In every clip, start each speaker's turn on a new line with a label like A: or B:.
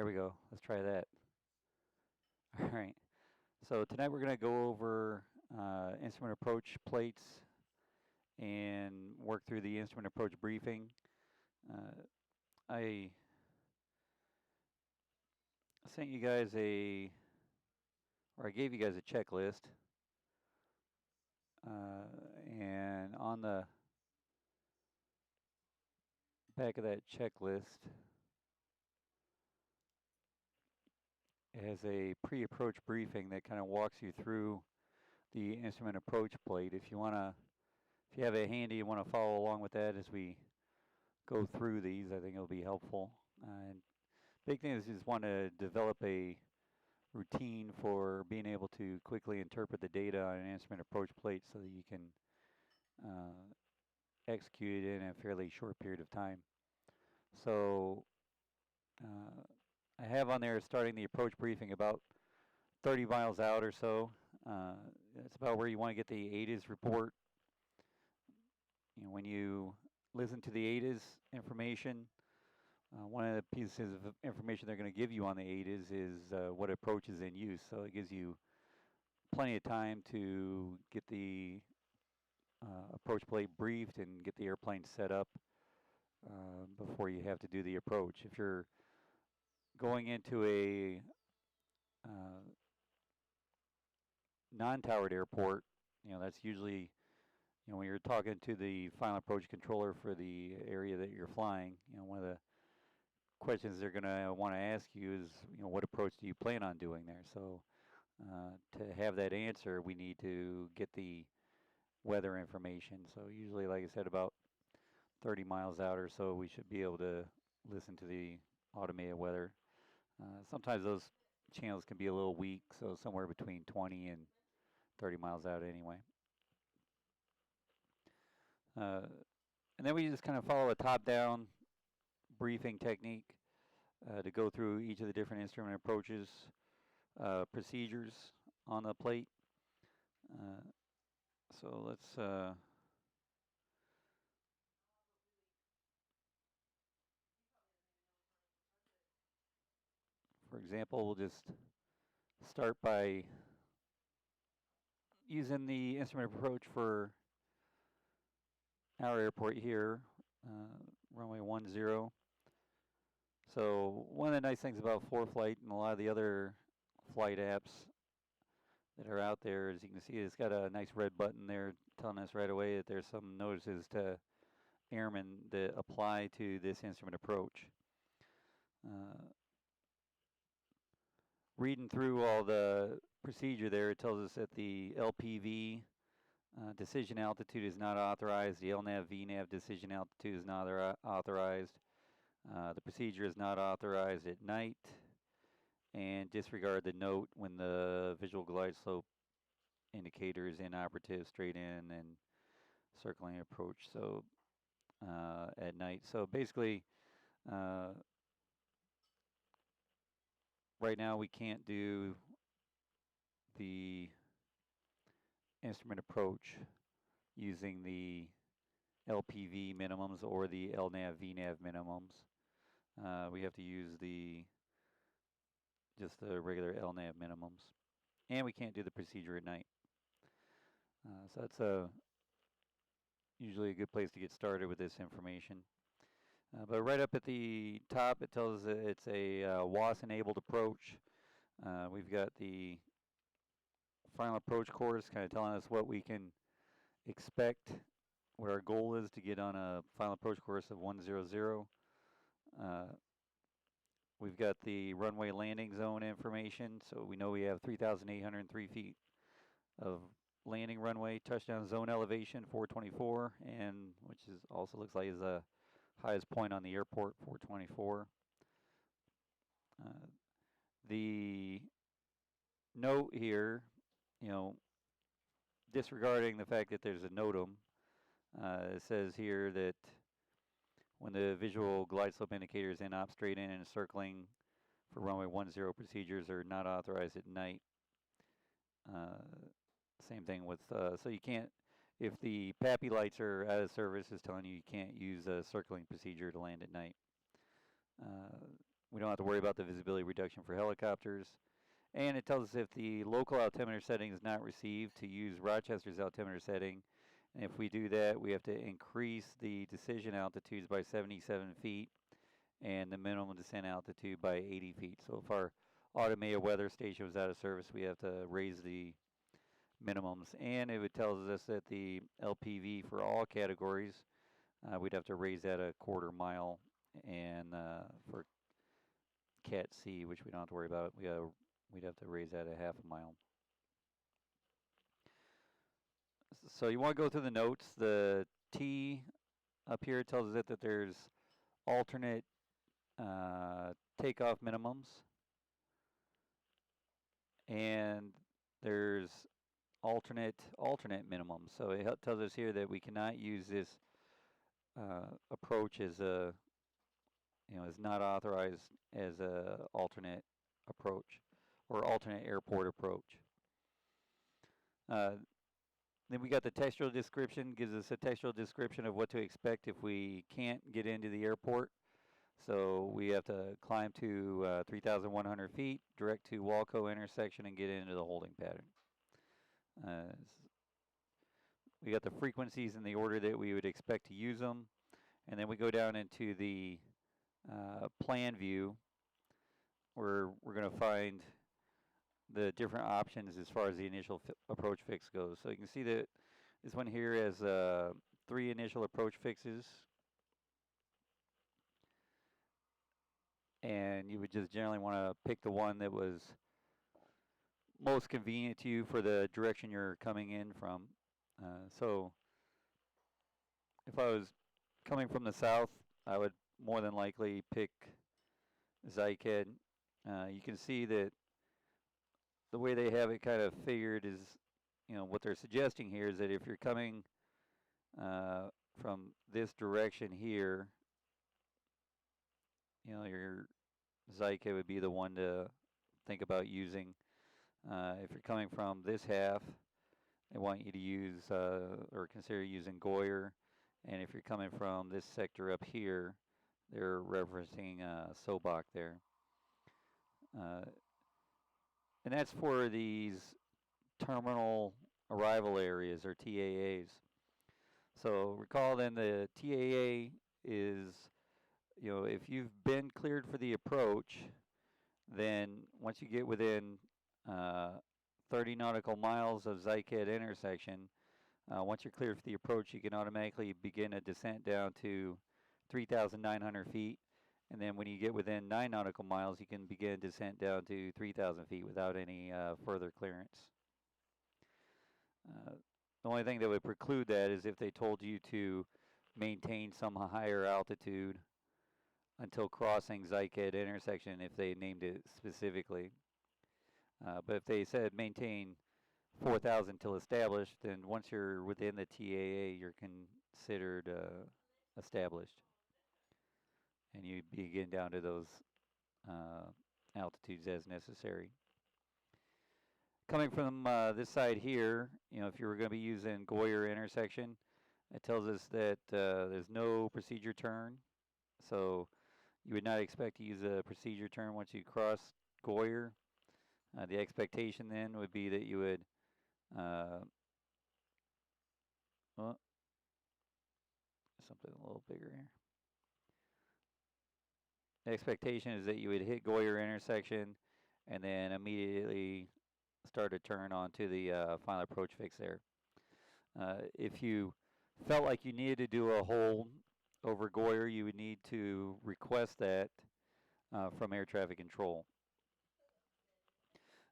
A: There we go. Let's try that. All right. So tonight we're going to go over instrument approach plates and work through the instrument approach briefing. Uh, I sent you guys I gave you guys a checklist, and on the back of that checklist, it has a pre-approach briefing that kind of walks you through the instrument approach plate. If you have it handy, you want to follow along with that as we go through these, I think it'll be helpful. And big thing is just want to develop a routine for being able to quickly interpret the data on an instrument approach plate so that you can execute it in a fairly short period of time. So I have on there starting the approach briefing about 30 miles out or so. It's about where you want to get the ADAS report. You know, when you listen to the ADAS information, one of the pieces of information they're going to give you on the ADAS is what approach is in use. So it gives you plenty of time to get the approach plate briefed and get the airplane set up before you have to do the approach. If you're going into a non-towered airport, that's usually, when you're talking to the final approach controller for the area that you're flying, one of the questions they're going to want to ask you is, what approach do you plan on doing there? So to have that answer, we need to get the weather information. So usually, like I said, about 30 miles out or so, we should be able to listen to the automated weather. Sometimes those channels can be a little weak, so somewhere between 20 and 30 miles out anyway. And then we just kind of follow a top-down briefing technique to go through each of the different instrument approaches, procedures on the plate. So let's for example, we'll just start by using the instrument approach for our airport here, runway 10. So one of the nice things about ForeFlight and a lot of the other flight apps that are out there, as you can see, it's got a nice red button there telling us right away that there's some notices to airmen that apply to this instrument approach. Reading through all the procedure there, it tells us that the LPV decision altitude is not authorized. The LNAV VNAV decision altitude is not authorized. The procedure is not authorized at night. And disregard the note when the visual glide slope indicator is inoperative, straight in, and circling approach. So at night. So basically, right now we can't do the instrument approach using the LPV minimums or the LNAV VNAV minimums. We have to use just the regular LNAV minimums, and we can't do the procedure at night. So that's usually a good place to get started with this information. But right up at the top, it tells us it's a WAS-enabled approach. We've got the final approach course kind of telling us what we can expect, what our goal is to get on a final approach course of 100. We've got the runway landing zone information, so we know we have 3,803 feet of landing runway, touchdown zone elevation 424, and which is also looks like is the highest point on the airport, 424. The note here, disregarding the fact that there's a NOTAM, it says here that when the visual glide slope indicator is in op straight in and circling for runway 10 procedures are not authorized at night. Same thing with, so you can't, if the PAPI lights are out of service, it's telling you you can't use a circling procedure to land at night. we don't have to worry about the visibility reduction for helicopters. And it tells us if the local altimeter setting is not received to use Rochester's altimeter setting. And if we do that, we have to increase the decision altitudes by 77 feet and the minimum descent altitude by 80 feet. So if our automated weather station was out of service, we have to raise the minimums. And it tells us that the LPV for all categories, we'd have to raise that a quarter mile. And for Cat C, which we don't have to worry about, we'd have to raise that a half a mile. So you want to go through the notes. The T up here tells us that there's alternate takeoff minimums, and there's alternate minimums. So it tells us here that we cannot use this approach as a, is not authorized as a alternate approach or alternate airport approach. Then we got the textual description, gives us a textual description of what to expect if we can't get into the airport. So we have to climb to 3,100 feet, direct to Walco intersection, and get into the holding pattern. We got the frequencies in the order that we would expect to use them. And then we go down into the plan view, where we're going to find the different options as far as the initial approach fix goes. So you can see that this one here has 3 initial approach fixes. And you would just generally want to pick the one that was most convenient to you for the direction you're coming in from. So if I was coming from the south, I would more than likely pick Zycad. You can see that the way they have it kind of figured is, what they're suggesting here is that if you're coming from this direction here, your Zycad would be the one to think about using. If you're coming from this half, they want you to use or consider using Goyer. And if you're coming from this sector up here, they're referencing Sobach there. And that's for these terminal arrival areas, or TAAs. So recall then the TAA is, if you've been cleared for the approach, then once you get within 30 nautical miles of Zycad intersection, once you're cleared for the approach, you can automatically begin a descent down to 3,900 feet. And then when you get within 9 nautical miles, you can begin descent down to 3,000 feet without any further clearance. The only thing that would preclude that is if they told you to maintain some higher altitude until crossing Zycad intersection, if they named it specifically. But if they said maintain 4,000 till established, then once you're within the TAA, you're considered established. And you begin down to those altitudes as necessary. Coming from this side here, if you were going to be using Goyer intersection, it tells us that there's no procedure turn. So you would not expect to use a procedure turn once you cross Goyer. The expectation then would be that you would, something a little bigger here. The expectation is that you would hit Goyer intersection and then immediately start a turn onto the final approach fix there. If you felt like you needed to do a hold over Goyer, you would need to request that from air traffic control.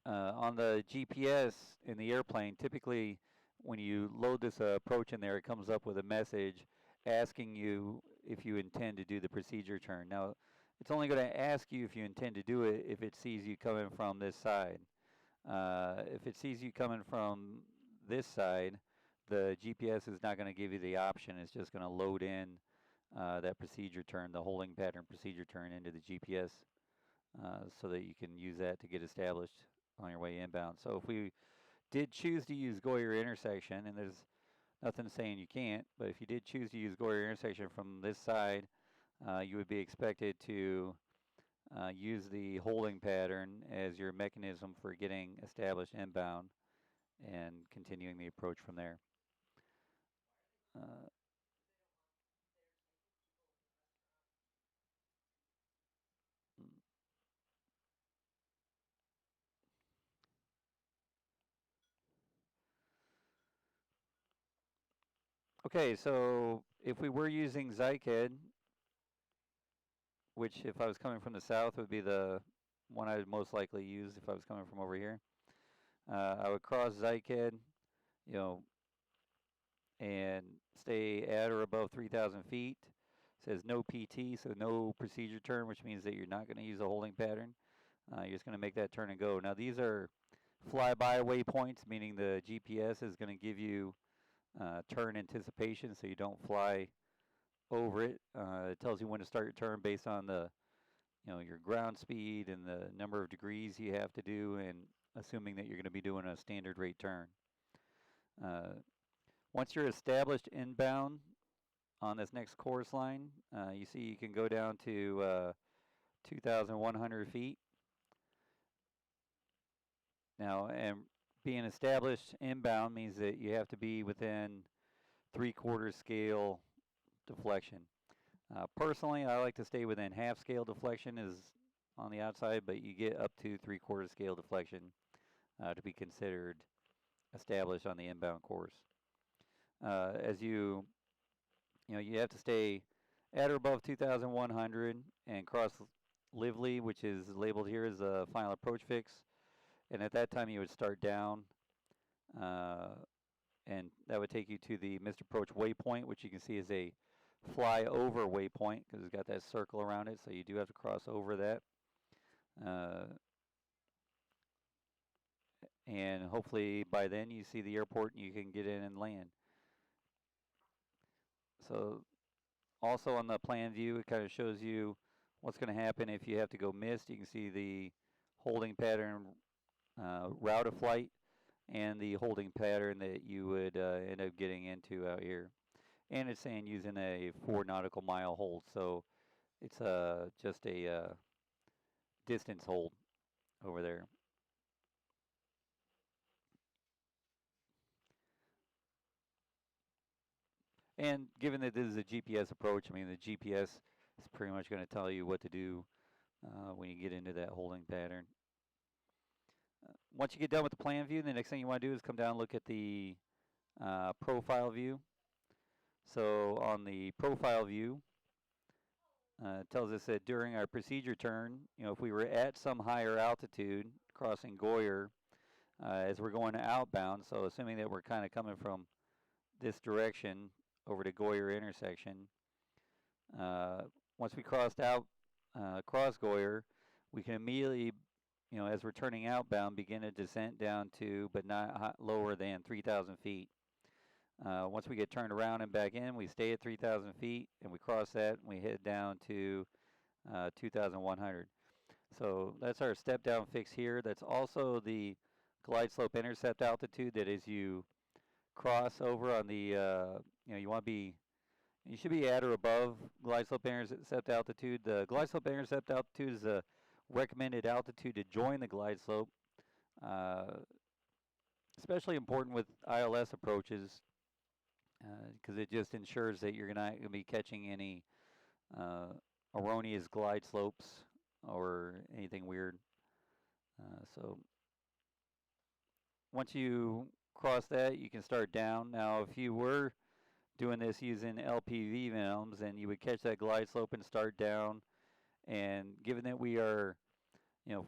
A: On the GPS in the airplane, typically when you load this approach in there, it comes up with a message asking you if you intend to do the procedure turn. Now, it's only going to ask you if you intend to do it if it sees you coming from this side. If it sees you coming from this side, the GPS is not going to give you the option. It's just going to load in that procedure turn, the holding pattern procedure turn, into the GPS so that you can use that to get established on your way inbound. So if we did choose to use Goyer intersection, and there's nothing saying you can't, but if you did choose to use Goyer intersection from this side, you would be expected to use the holding pattern as your mechanism for getting established inbound and continuing the approach from there. Uh, okay, so if we were using Zycad, which if I was coming from the south would be the one I would most likely use if I was coming from over here. I would cross Zycad, you know, and stay at or above 3,000 feet. It says no PT, so no procedure turn, which means that you're not going to use a holding pattern. You're just going to make that turn and go. Now these are flyby waypoints, meaning the GPS is going to give you turn anticipation, so you don't fly over it. It tells you when to start your turn based on the your ground speed and the number of degrees you have to do, and assuming that you're going to be doing a standard rate turn. Once you're established inbound on this next course line, you see you can go down to 2,100 feet. Now, and being established inbound means that you have to be within 3/4 scale deflection. Personally, I like to stay within half scale deflection is on the outside, but you get up to 3/4 scale deflection to be considered established on the inbound course. As you have to stay at or above 2,100 and cross Lively, which is labeled here as the final approach fix. And at that time, you would start down, and that would take you to the missed approach waypoint, which you can see is a fly over waypoint because it's got that circle around it, so you do have to cross over that. And hopefully by then you see the airport and you can get in and land. So also on the plan view, it kind of shows you what's going to happen if you have to go missed. You can see the holding pattern route of flight and the holding pattern that you would end up getting into out here. And it's saying using a 4 nautical mile hold, so it's just a distance hold over there. And given that this is a GPS approach, I mean the GPS is pretty much going to tell you what to do when you get into that holding pattern. Once you get done with the plan view, the next thing you want to do is come down and look at the profile view. So on the profile view, it tells us that during our procedure turn, if we were at some higher altitude, crossing Goyer, as we're going outbound, so assuming that we're kind of coming from this direction over to Goyer intersection, once we crossed out, cross Goyer, we can immediately, as we're turning outbound, begin a descent down to, but not lower than 3,000 feet. Once we get turned around and back in, we stay at 3,000 feet, and we cross that, and we head down to 2,100. So that's our step down fix here. That's also the glide slope intercept altitude that as you cross over on the, you should be at or above glide slope intercept altitude. The glide slope intercept altitude is the recommended altitude to join the glide slope. Especially important with ILS approaches because it just ensures that you're not going to be catching any erroneous glide slopes or anything weird. So once you cross that, you can start down. Now, if you were doing this using LPV films, then you would catch that glide slope and start down. And given that we are, if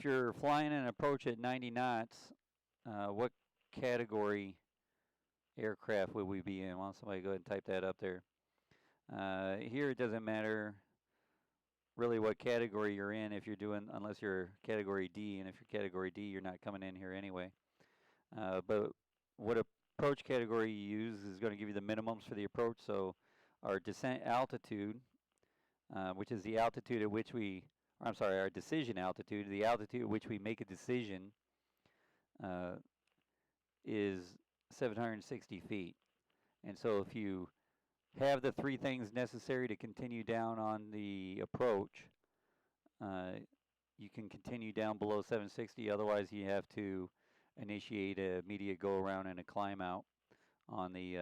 A: you're flying an approach at 90 knots, what category aircraft would we be in? Why don't somebody go ahead and type that up there? Here it doesn't matter really what category you're in if you're doing, unless you're category D, and if you're category D, you're not coming in here anyway. But what approach category you use is going to give you the minimums for the approach. So our descent altitude, which is the altitude at which our decision altitude, the altitude at which we make a decision, is 760 feet. And so if you have the three things necessary to continue down on the approach, you can continue down below 760. Otherwise, you have to initiate a immediate go around and a climb out on the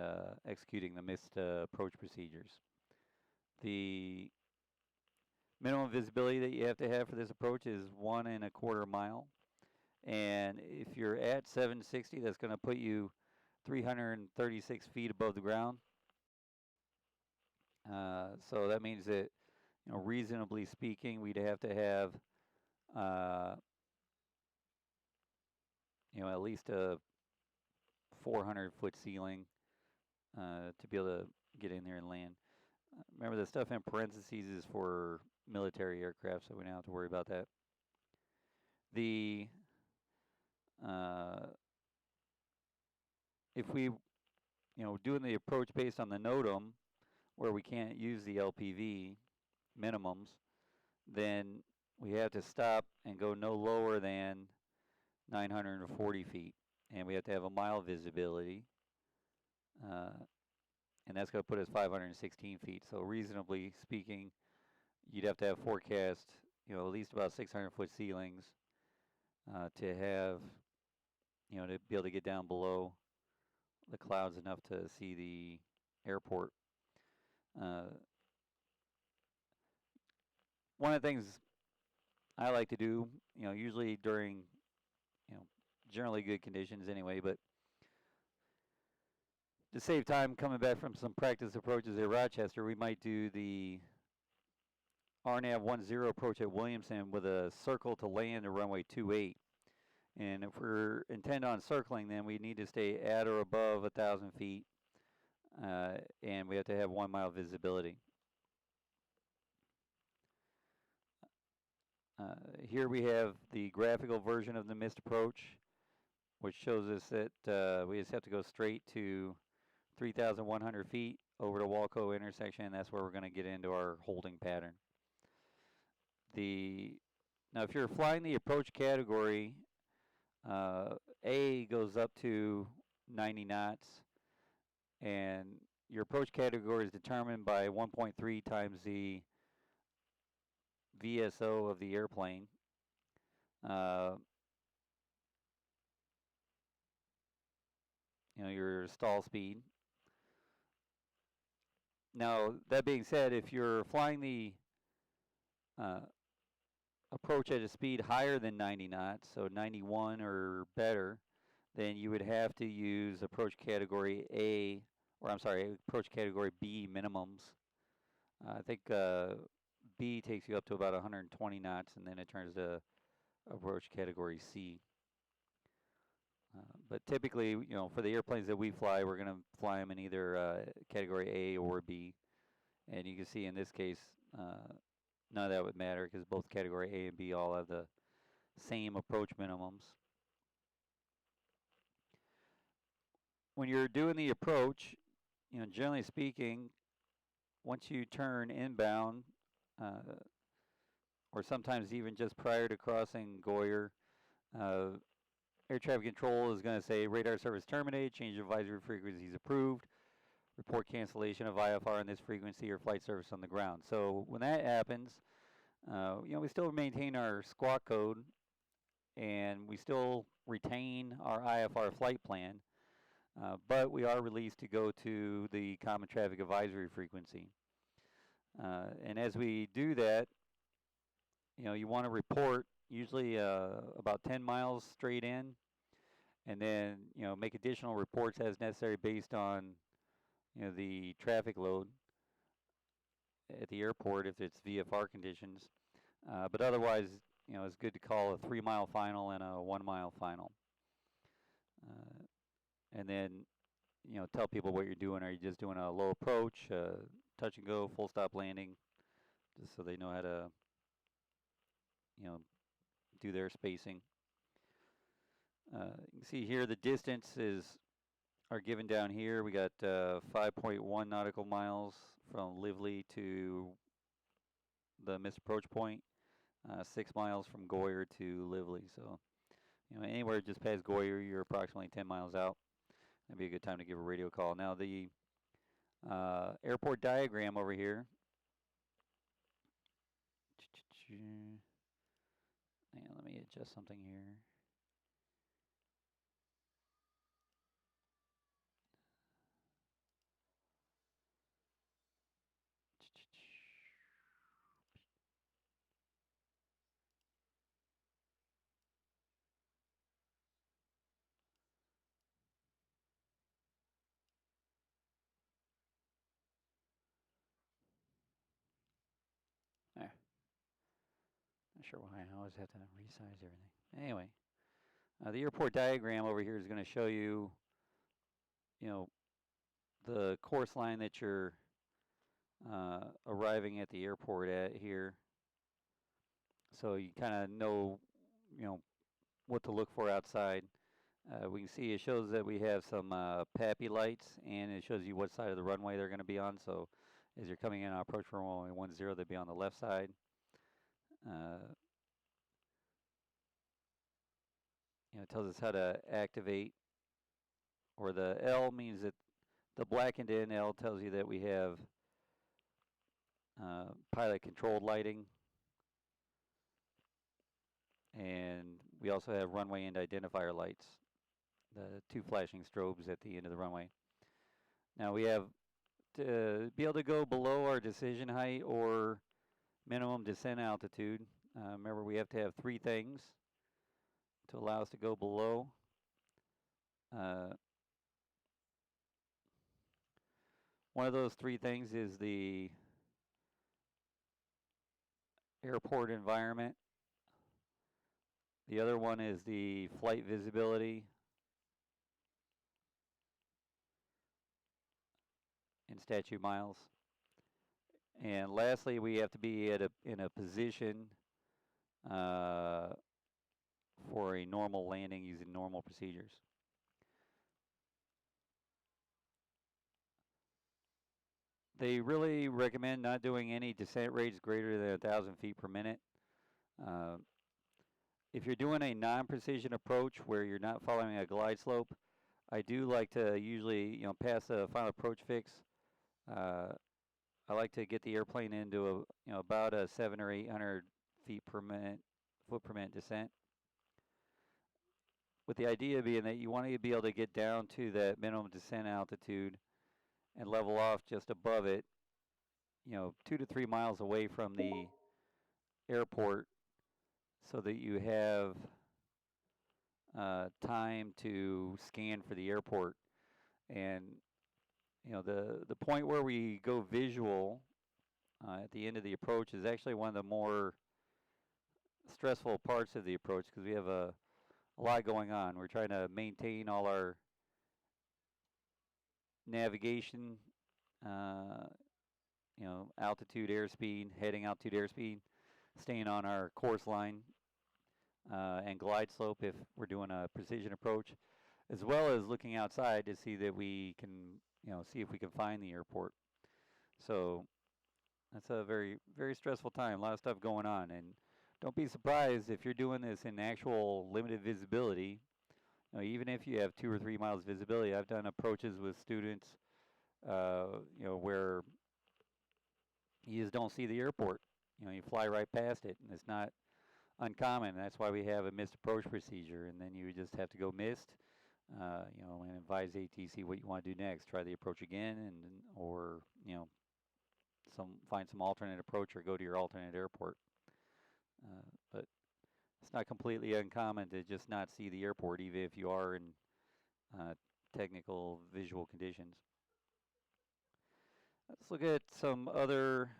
A: executing the missed approach procedures. The minimum visibility that you have to have for this approach is 1.25 mile. And if you're at 760, that's going to put you 336 feet above the ground. So that means that, reasonably speaking, we'd have to have, at least a 400-foot ceiling to be able to get in there and land. Remember, the stuff in parentheses is for military aircraft, so we don't have to worry about that. The if we, doing the approach based on the NOTAM, where we can't use the LPV minimums, then we have to stop and go no lower than 940 feet, and we have to have a mile visibility, and that's going to put us 516 feet. So reasonably speaking, you'd have to have forecast, at least about 600-foot ceilings to have, to be able to get down below the clouds enough to see the airport. One of the things I like to do, usually during, generally good conditions anyway, but to save time coming back from some practice approaches at Rochester, we might do the RNAV 10 approach at Williamson with a circle to land at runway 28. And if we're intent on circling, then we need to stay at or above 1,000 feet, and we have to have 1 mile visibility. Here we have the graphical version of the missed approach, which shows us that we just have to go straight to 3,100 feet over to Walco intersection, and that's where we're going to get into our holding pattern. Now, if you're flying the approach category, A goes up to 90 knots, and your approach category is determined by 1.3 times the VSO of the airplane. Your stall speed. Now, that being said, if you're flying the approach at a speed higher than 90 knots, so 91 or better, then you would have to use approach category A, or I'm sorry, approach category B minimums. I think B takes you up to about 120 knots, and then it turns to approach category C. But typically, for the airplanes that we fly, we're going to fly them in either category A or B. And you can see in this case, none of that would matter because both category A and B all have the same approach minimums. When you're doing the approach, generally speaking, once you turn inbound, or sometimes even just prior to crossing Goyer, air traffic control is going to say radar service terminated, change of advisory frequencies approved, report cancellation of IFR on this frequency or flight service on the ground. So when that happens, we still maintain our squawk code and we still retain our IFR flight plan, but we are released to go to the common traffic advisory frequency. And as we do that, you want to report usually about 10 miles straight in, and then make additional reports as necessary based on the traffic load at the airport if it's VFR conditions. But otherwise, it's good to call a 3-mile final and a 1-mile final. And then, tell people what you're doing. Are you just doing a low approach, touch and go, full stop landing, just so they know how to, do their spacing. You can see here the distances are given down here. We got 5.1 nautical miles from Lively to the missed approach point, 6 miles from Goyer to Lively. So, anywhere just past Goyer, you're approximately 10 miles out. That'd be a good time to give a radio call. Now, the Airport diagram over here. Hang on, let me adjust something here. There. Not sure why I always have to resize everything. Anyway, the airport diagram over here is going to show you, the course line that you're arriving at the airport at here. So you kind of know, what to look for outside. We can see it shows that we have some PAPI lights, and it shows you what side of the runway they're going to be on. So as you're coming in on approach runway 10, they'll be on the left side. It tells us how to activate, or the L means that the blackened in L tells you that we have pilot controlled lighting, and we also have runway end identifier lights, the 2 flashing strobes at the end of the runway. Now we have to be able to go below our decision height or minimum descent altitude. Remember, we have to have 3 things to allow us to go below. One of those 3 things is the airport environment. The other one is the flight visibility in statute miles. And lastly, we have to be in a position for a normal landing using normal procedures. They really recommend not doing any descent rates greater than 1,000 feet per minute. If you're doing a non-precision approach where you're not following a glide slope, I do like to usually, pass the final approach fix. I like to get the airplane into about a 700 or 800 feet per minute, foot per minute descent. With the idea being that you want to be able to get down to that minimum descent altitude and level off just above it, 2 to 3 miles away from the airport, so that you have time to scan for the airport. And the point where we go visual at the end of the approach is actually one of the more stressful parts of the approach, because we have a lot going on. We're trying to maintain all our navigation, altitude, airspeed, heading altitude, airspeed, staying on our course line, and glide slope if we're doing a precision approach, as well as looking outside to see that we can, see if we can find the airport. So that's a very, very stressful time. A lot of stuff going on, and don't be surprised if you're doing this in actual limited visibility. Even if you have 2 or 3 miles visibility, I've done approaches with students, where you just don't see the airport. You fly right past it, and it's not uncommon. That's why we have a missed approach procedure, and then you just have to go missed, and advise ATC what you want to do next. Try the approach again, or find some alternate approach or go to your alternate airport. But it's not completely uncommon to just not see the airport, even if you are in technical visual conditions. Let's look at some other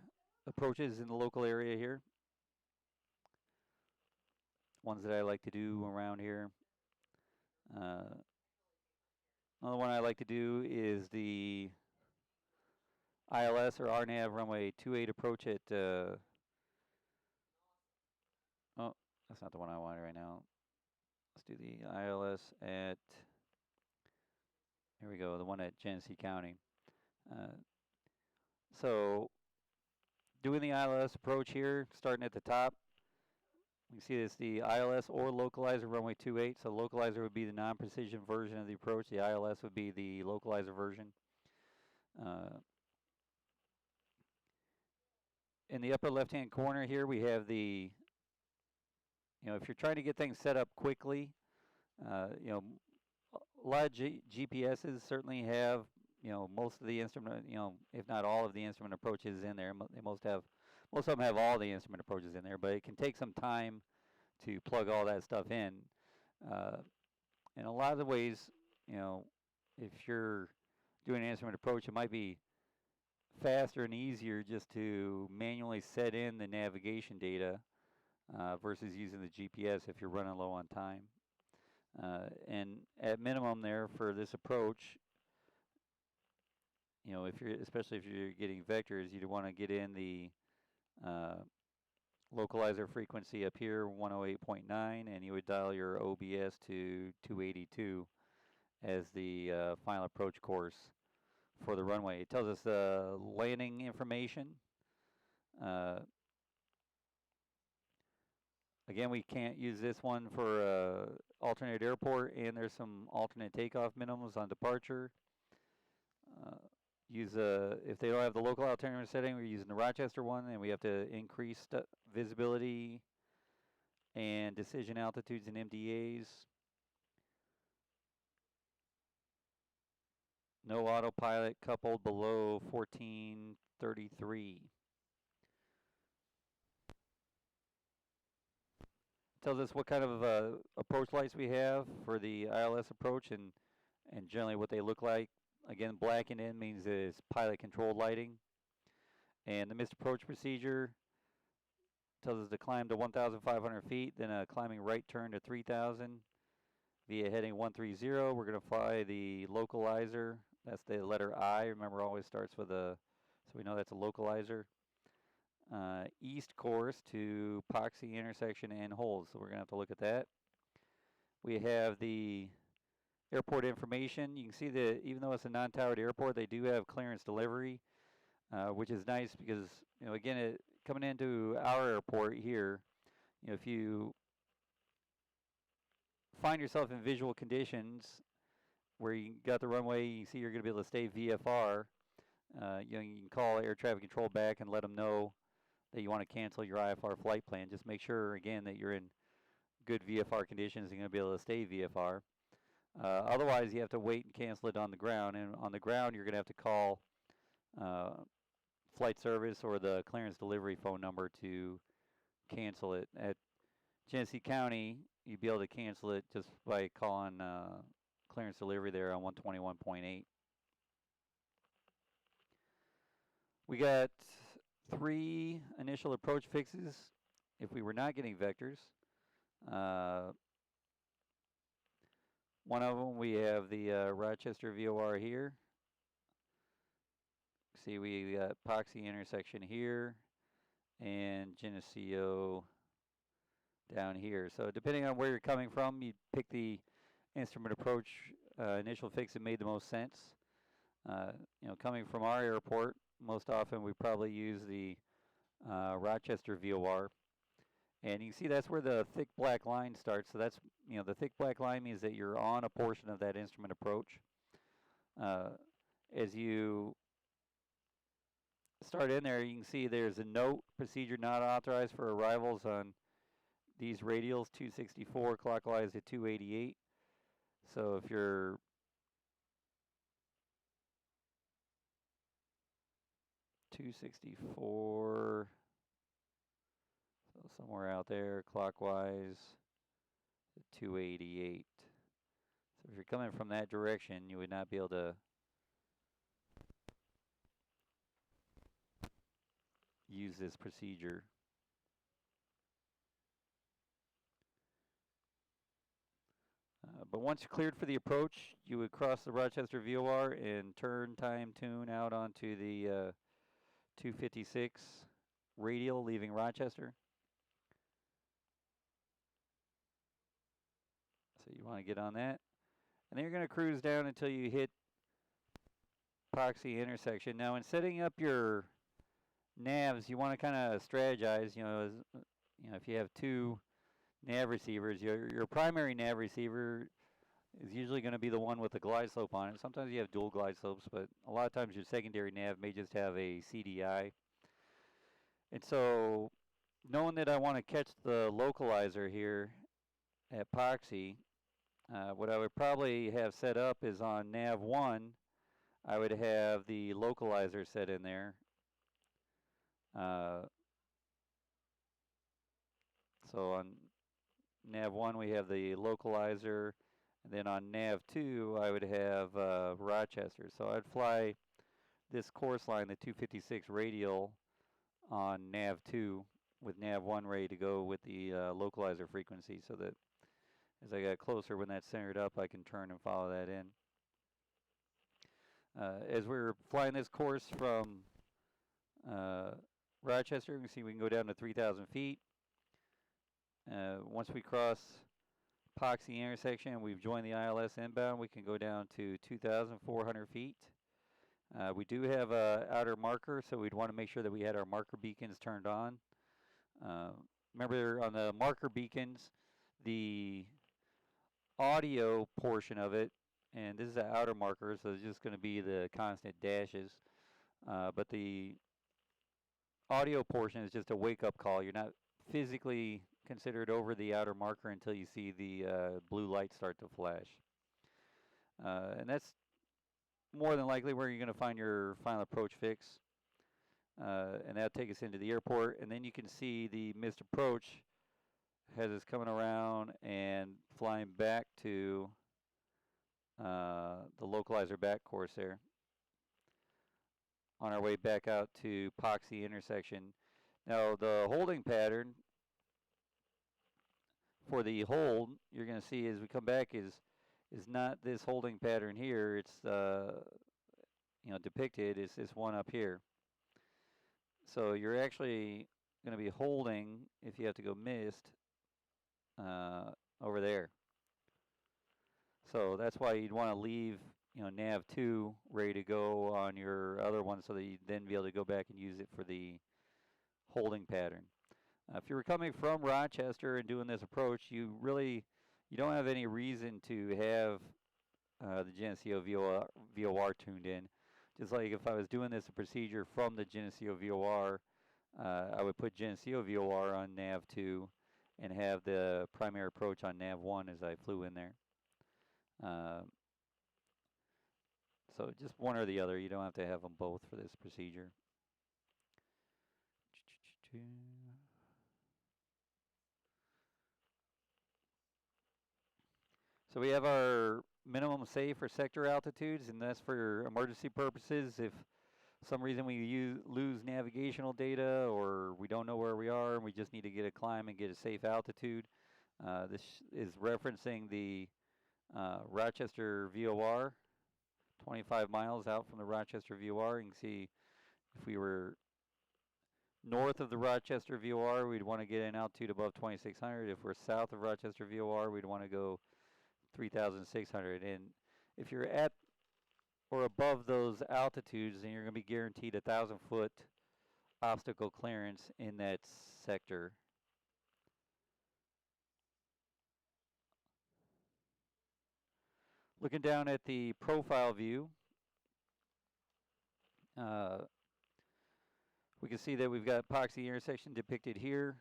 A: approaches in the local area here. Ones that I like to do around here. Another one I like to do is the ILS or RNAV runway 28 approach at, oh, that's not the one I want right now. Let's do the ILS at, here we go, the one at Genesee County. So doing the ILS approach here, starting at the top, we see this the ILS or localizer runway 28. So localizer would be the non-precision version of the approach. The ILS would be the localizer version. in the upper left-hand corner here, we have the, if you're trying to get things set up quickly, a lot of GPSs certainly have, most of the instrument, if not all of the instrument approaches in there. They most of them have all the instrument approaches in there, but it can take some time to plug all that stuff in. Uh, in a lot of the ways, if you're doing an instrument approach, it might be faster and easier just to manually set in the navigation data versus using the GPS if you're running low on time. And at minimum there for this approach, especially if you're getting vectors, you'd want to get in the localizer frequency up here, 108.9, and you would dial your OBS to 282 as the final approach course for the runway. It tells us the landing information. Again, we can't use this one for alternate airport, and there's some alternate takeoff minimums on departure. If they don't have the local altimeter setting, we're using the Rochester one, and we have to increase visibility and decision altitudes and MDAs. No autopilot coupled below 1433. Tells us what kind of approach lights we have for the ILS approach and generally what they look like. Again, blackened in means it's pilot controlled lighting. And the missed approach procedure tells us to climb to 1,500 feet, then a climbing right turn to 3,000 via heading 130. We're going to fly the localizer. That's the letter I. Remember, always starts with a, so we know that's a localizer. East course to Poxy intersection and holes. So we're going to have to look at that. We have the airport information. You can see that even though it's a non-towered airport, they do have clearance delivery, which is nice because, again, coming into our airport here, if you find yourself in visual conditions where you got the runway, you see you're going to be able to stay VFR, you can call air traffic control back and let them know that you want to cancel your IFR flight plan. Just make sure, again, that you're in good VFR conditions and going to be able to stay VFR. Otherwise, you have to wait and cancel it on the ground. And on the ground, you're going to have to call flight service or the clearance delivery phone number to cancel it. At Genesee County, you'd be able to cancel it just by calling clearance delivery there on 121.8. We got 3 initial approach fixes if we were not getting vectors. One of them, we have the Rochester VOR here. See, we got Poxy intersection here and Geneseo down here. So depending on where you're coming from, you pick the instrument approach initial fix that made the most sense. Coming from our airport, most often we probably use the Rochester VOR. And you can see that's where the thick black line starts. So that's, the thick black line means that you're on a portion of that instrument approach. As you start in there, you can see there's a note, procedure not authorized for arrivals on these radials, 264 clockwise to 288. So if you're .264, so somewhere out there, clockwise, 288. So if you're coming from that direction, you would not be able to use this procedure. But once you're cleared for the approach, you would cross the Rochester VOR and turn time tune out onto the 256 radial leaving Rochester. So you want to get on that. And then you're going to cruise down until you hit Poxy intersection. Now in setting up your navs, you want to kind of strategize, if you have 2 nav receivers, your primary nav receiver is usually going to be the one with the glide slope on it. Sometimes you have dual glide slopes, but a lot of times your secondary nav may just have a CDI. And so, knowing that I want to catch the localizer here at Poxy, what I would probably have set up is on nav 1, I would have the localizer set in there. Uh, so on nav 1 we have the localizer, and then on nav 2 I would have Rochester. So I'd fly this course line, the 256 radial, on nav 2 with nav 1 ready to go with the localizer frequency, so that as I got closer, when that's centered up, I can turn and follow that in. As we're flying this course from Rochester, you can see we can go down to 3,000 feet. Once we cross Poxy intersection, we've joined the ILS inbound, we can go down to 2,400 feet. We do have an outer marker, so we'd want to make sure that we had our marker beacons turned on. Remember, on the marker beacons, the audio portion of it, and this is an outer marker, so it's just going to be the constant dashes, but the audio portion is just a wake-up call. You're not physically considered over the outer marker until you see the blue light start to flash. And that's more than likely where you're going to find your final approach fix. And that'll take us into the airport, and then you can see the missed approach has us coming around and flying back to the localizer back course there. On our way back out to Poxy intersection. Now the holding pattern for the hold, you're going to see as we come back is not this holding pattern here. It's depicted is this one up here. So you're actually going to be holding, if you have to go missed, over there. So that's why you'd want to leave, nav 2 ready to go on your other one, so that you'd then be able to go back and use it for the holding pattern. If you were coming from Rochester and doing this approach, you don't have any reason to have the Geneseo VOR tuned in. Just like if I was doing this procedure from the Geneseo VOR, I would put Geneseo VOR on nav 2 and have the primary approach on nav 1 as I flew in there. So just one or the other. You don't have to have them both for this procedure. So we have our minimum safe for sector altitudes, and that's for emergency purposes. If some reason we lose navigational data, or we don't know where we are and we just need to get a climb and get a safe altitude, this is referencing the Rochester VOR, 25 miles out from the Rochester VOR. You can see if we were north of the Rochester VOR, we'd want to get an altitude above 2,600. If we're south of Rochester VOR, we'd want to go 3,600. And if you're at or above those altitudes, then you're going to be guaranteed 1,000-foot obstacle clearance in that sector. Looking down at the profile view, we can see that we've got Poxy intersection depicted here.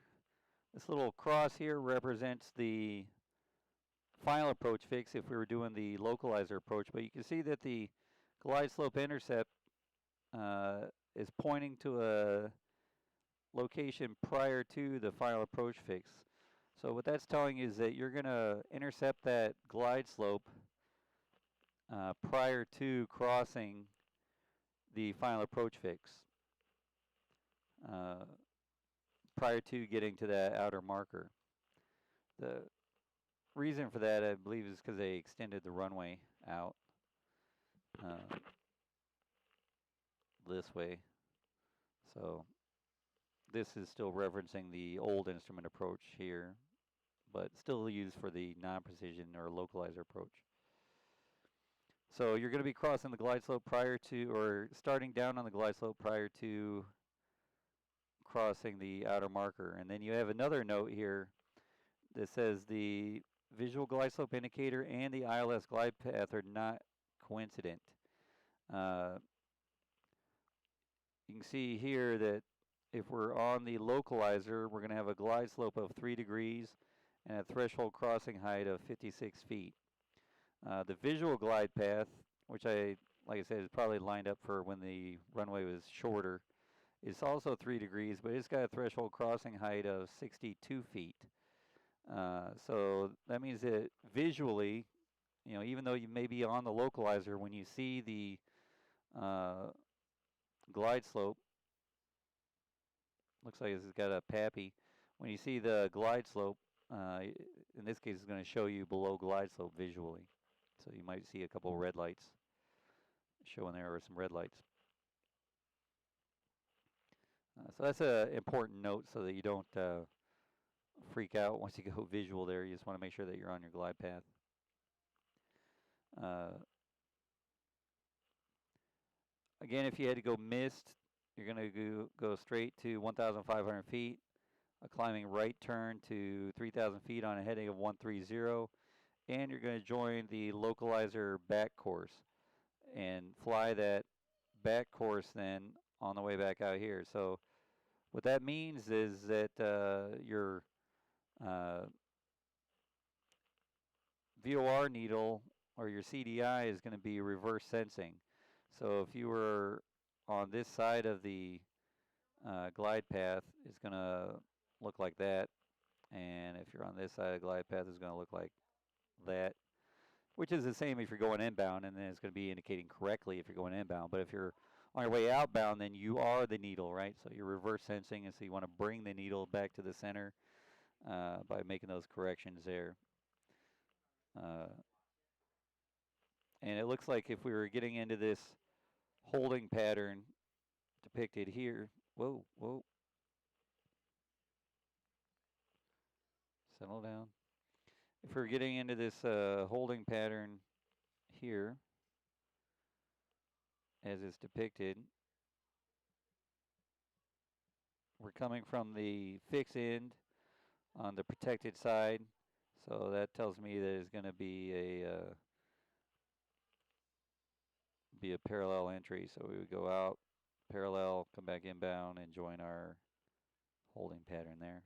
A: This little cross here represents the final approach fix if we were doing the localizer approach, but you can see that the glide slope intercept is pointing to a location prior to the final approach fix. So what that's telling you is that you're going to intercept that glide slope prior to crossing the final approach fix, prior to getting to that outer marker. The reason for that, I believe, is because they extended the runway out this way. So this is still referencing the old instrument approach here, but still used for the non-precision or localizer approach. So you're going to be crossing the glide slope prior to, or starting down on the glide slope prior to crossing the outer marker. And then you have another note here that says the visual glide slope indicator and the ILS glide path are not coincident. You can see here that if we're on the localizer, we're going to have a glide slope of 3 degrees and a threshold crossing height of 56 feet. The visual glide path, which like I said, is probably lined up for when the runway was shorter, is also 3 degrees, but it's got a threshold crossing height of 62 feet. So that means that visually, even though you may be on the localizer, when you see the glide slope, looks like it's got a PAPI. When you see the glide slope, in this case, it's going to show you below glide slope visually. So you might see a couple of red lights showing there, or some red lights. So that's an important note so that you don't freak out once you go visual there. You just want to make sure that you're on your glide path. Again, if you had to go missed, you're going to go straight to 1,500 feet, a climbing right turn to 3,000 feet on a heading of 130, and you're going to join the localizer back course and fly that back course then on the way back out here. So what that means is that your VOR needle or your CDI is going to be reverse sensing. So if you were on this side of the glide path, it's going to look like that. And if you're on this side of the glide path, it's going to look like that, which is the same if you're going inbound, and then it's going to be indicating correctly if you're going inbound. But if you're on your way outbound, then you are the needle, right? So you're reverse sensing, and so you want to bring the needle back to the center by making those corrections there. And it looks like if we were getting into this holding pattern depicted here, whoa, settle down. If we're getting into this holding pattern here, as is depicted, we're coming from the fixed end on the protected side, so that tells me that it's going to be a parallel entry. So we would go out parallel, come back inbound, and join our holding pattern there.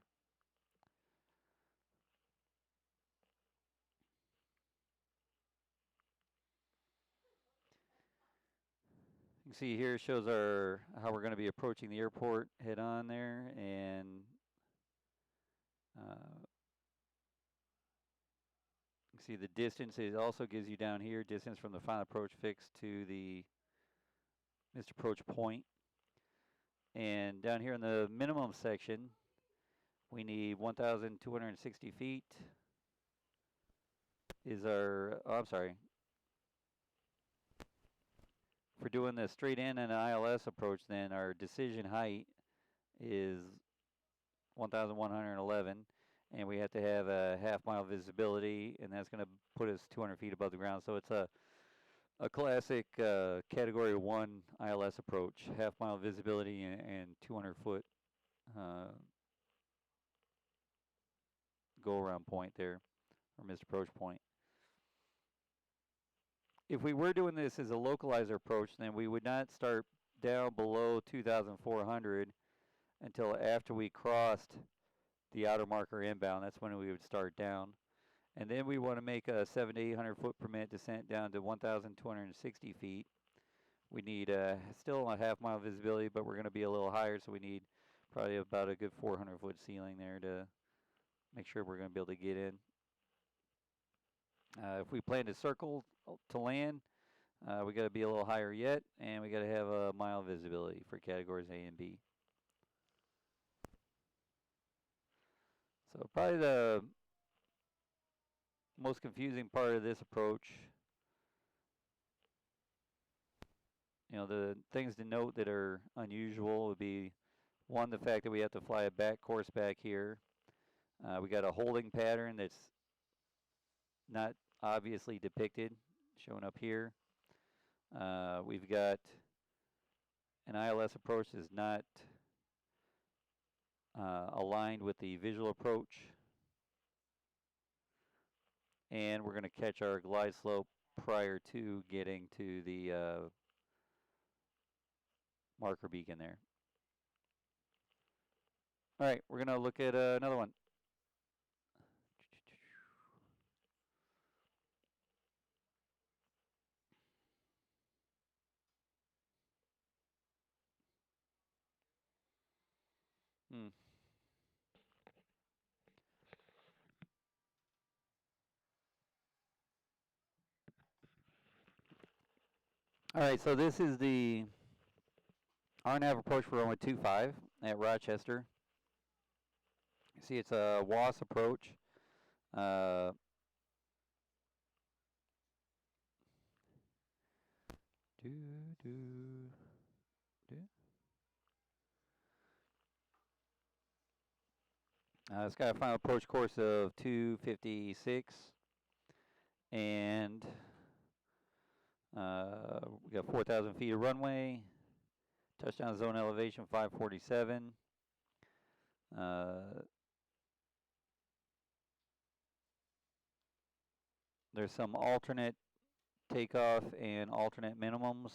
A: You can see here shows how we're going to be approaching the airport head on there, and you can see the distance. It also gives you down here distance from the final approach fix to the missed approach point. And down here in the minimum section, we need 1,260 feet is our, I'm sorry. If we're doing the straight in and ILS approach, then our decision height is 1,111, and we have to have a half-mile visibility, and that's going to put us 200 feet above the ground. So it's a classic Category 1 ILS approach, half-mile visibility and 200-foot go-around point there, or missed approach point. If we were doing this as a localizer approach, then we would not start down below 2,400 until after we crossed the outer marker inbound. That's when we would start down. And then we want to make a 700 to 800 foot per minute descent down to 1,260 feet. We need still a half-mile visibility, but we're going to be a little higher, so we need probably about a good 400-foot ceiling there to make sure we're going to be able to get in. If we plan to circle to land, we got to be a little higher yet, and we got to have a mile visibility for categories A and B. So probably the most confusing part of this approach, the things to note that are unusual would be, one, the fact that we have to fly a back course back here. We got a holding pattern that's not obviously depicted, showing up here. We've got an ILS approach that's not aligned with the visual approach. And we're going to catch our glide slope prior to getting to the marker beacon there. All right, we're going to look at another one. Hmm. All right, so this is the RNAV approach for runway 25 at Rochester. You see, it's a WAS approach. Uh, do, do, do. It's got a final approach course of 256, and we got 4,000 feet of runway. Touchdown zone elevation 547. There's some alternate takeoff and alternate minimums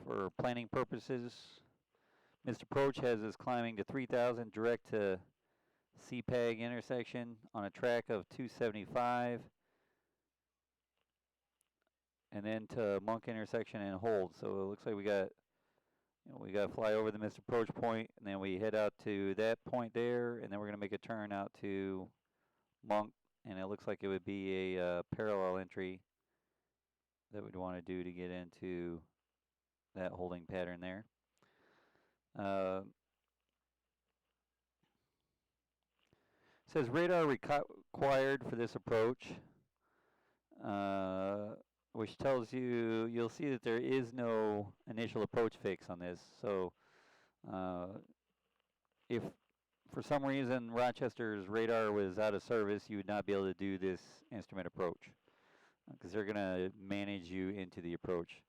A: for planning purposes. Missed approach has us climbing to 3,000 direct to CPAG intersection on a track of 275, and then to Monk intersection and hold. So it looks like we got to fly over the missed approach point, and then we head out to that point there, and then we're going to make a turn out to Monk, and it looks like it would be a parallel entry that we'd want to do to get into that holding pattern there. Says radar required for this approach, which tells you, you'll see that there is no initial approach fix on this. So if for some reason Rochester's radar was out of service, you would not be able to do this instrument approach because they're going to manage you into the approach.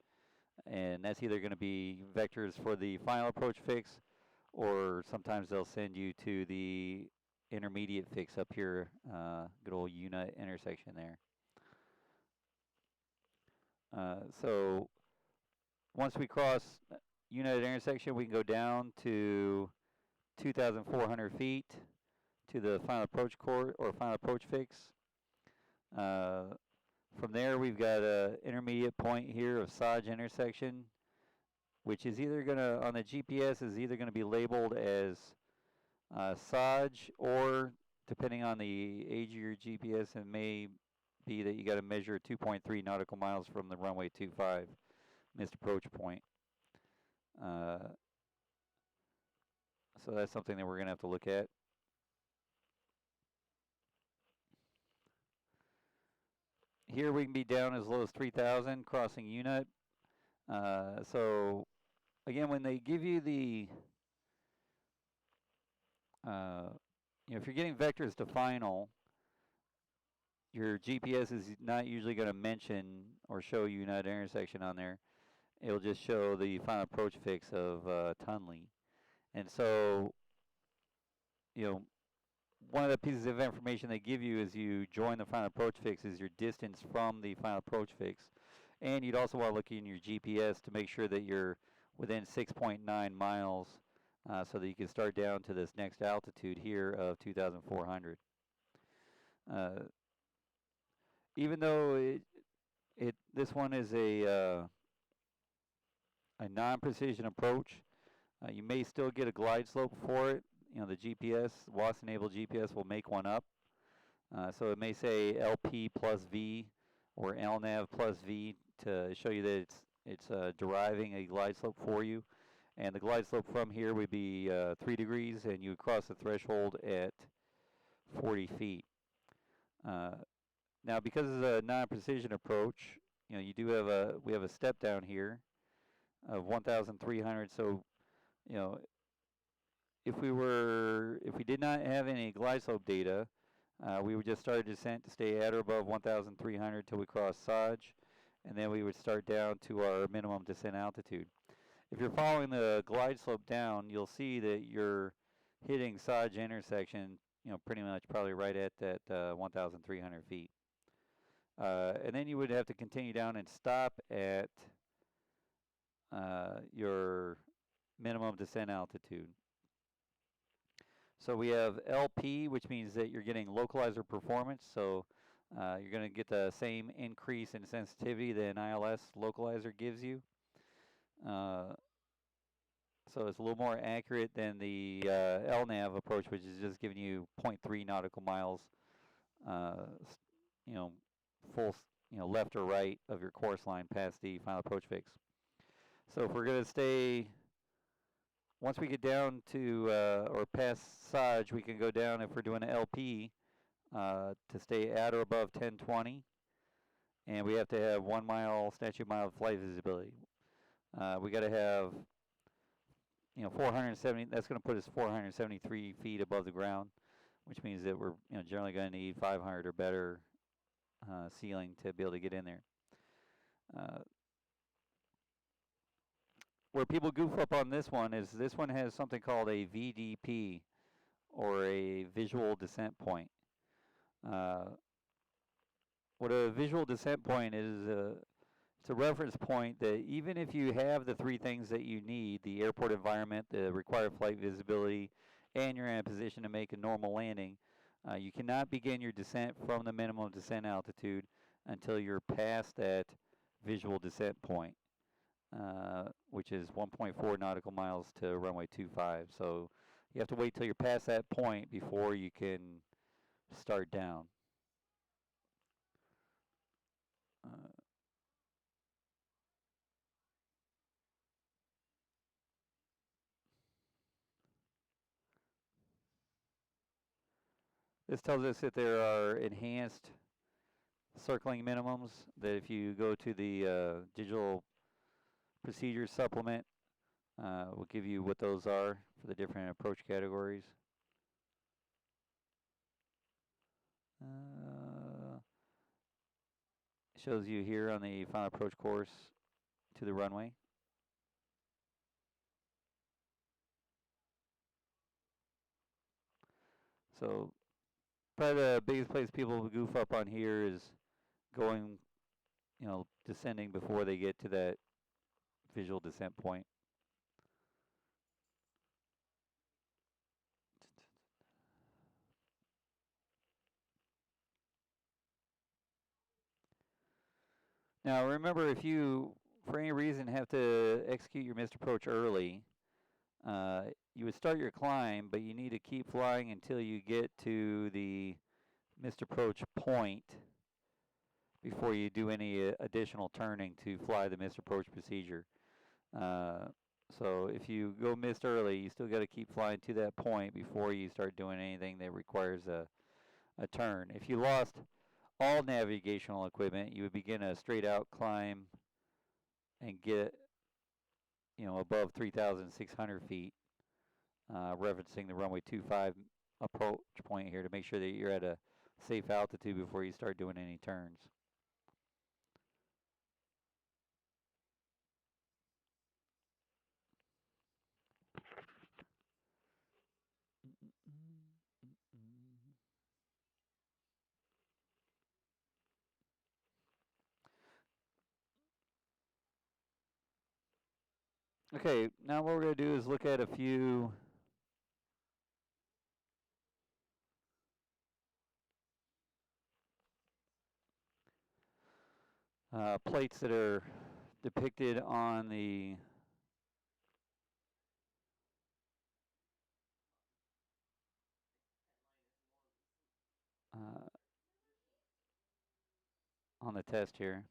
A: And that's either going to be vectors for the final approach fix, or sometimes they'll send you to the intermediate fix up here, good old UNA intersection there. So once we cross UNA intersection, we can go down to 2,400 feet to the final approach course or final approach fix. From there, we've got an intermediate point here of Saj intersection, which is either going to, on the GPS, is either going to be labeled as Saj, or depending on the age of your GPS, it may be that you got to measure 2.3 nautical miles from the runway 25 missed approach point. So that's something that we're going to have to look at. Here we can be down as low as 3,000 crossing unit. So again, when they give you the, if you're getting vectors to final, your GPS is not usually going to mention or show you that intersection on there. It'll just show the final approach fix of Tunley. And so, one of the pieces of information they give you as you join the final approach fix is your distance from the final approach fix. And you'd also want to look in your GPS to make sure that you're within 6.9 miles so that you can start down to this next altitude here of 2,400. Even though this one is a non-precision approach, you may still get a glide slope for it. The GPS, WAS-enabled GPS will make one up. So it may say LP plus V or LNAV plus V to show you that it's deriving a glide slope for you. And the glide slope from here would be 3 degrees, and you would cross the threshold at 40 feet. Now, because it's a non-precision approach, we have a step down here of 1,300. So, if we did not have any glide slope data, we would just start a descent to stay at or above 1,300 till we cross Saj, and then we would start down to our minimum descent altitude. If you're following the glide slope down, you'll see that you're hitting Saj intersection, pretty much probably right at that 1,300 feet. And then you would have to continue down and stop at your minimum descent altitude. So we have LP, which means that you're getting localizer performance. So you're going to get the same increase in sensitivity that an ILS localizer gives you. So it's a little more accurate than the LNAV approach, which is just giving you 0.3 nautical miles, you know, full, left or right of your course line past the final approach fix. So if we're going to stay, once we get down to or past Saj, we can go down if we're doing an LP to stay at or above 1020, and we have to have 1 mile statute mile flight visibility. We got to have 470. That's going to put us 473 feet above the ground, which means that we're generally going to need 500 or better ceiling to be able to get in there. Where people goof up on this one is this one has something called a VDP, or a visual descent point. What a visual descent point is, it's a reference point that even if you have the three things that you need, the airport environment, the required flight visibility, and you're in a position to make a normal landing, you cannot begin your descent from the minimum descent altitude until you're past that visual descent point, which is 1.4 nautical miles to runway 25. So you have to wait till you're past that point before you can start down. This tells us that there are enhanced circling minimums, that if you go to the digital procedure supplement, we'll give you what those are for the different approach categories. Shows you here on the final approach course to the runway. So probably the biggest place people goof up on here is going, descending before they get to that visual descent point. Now remember, if you, for any reason, have to execute your missed approach early, you would start your climb, but you need to keep flying until you get to the missed approach point before you do any additional turning to fly the missed approach procedure. So if you go missed early, you still got to keep flying to that point before you start doing anything that requires a turn. If you lost all navigational equipment, you would begin a straight out climb and get above 3,600 feet, referencing the runway 25 approach point here to make sure that you're at a safe altitude before you start doing any turns. Okay, now what we're going to do is look at a few plates that are depicted on the test here.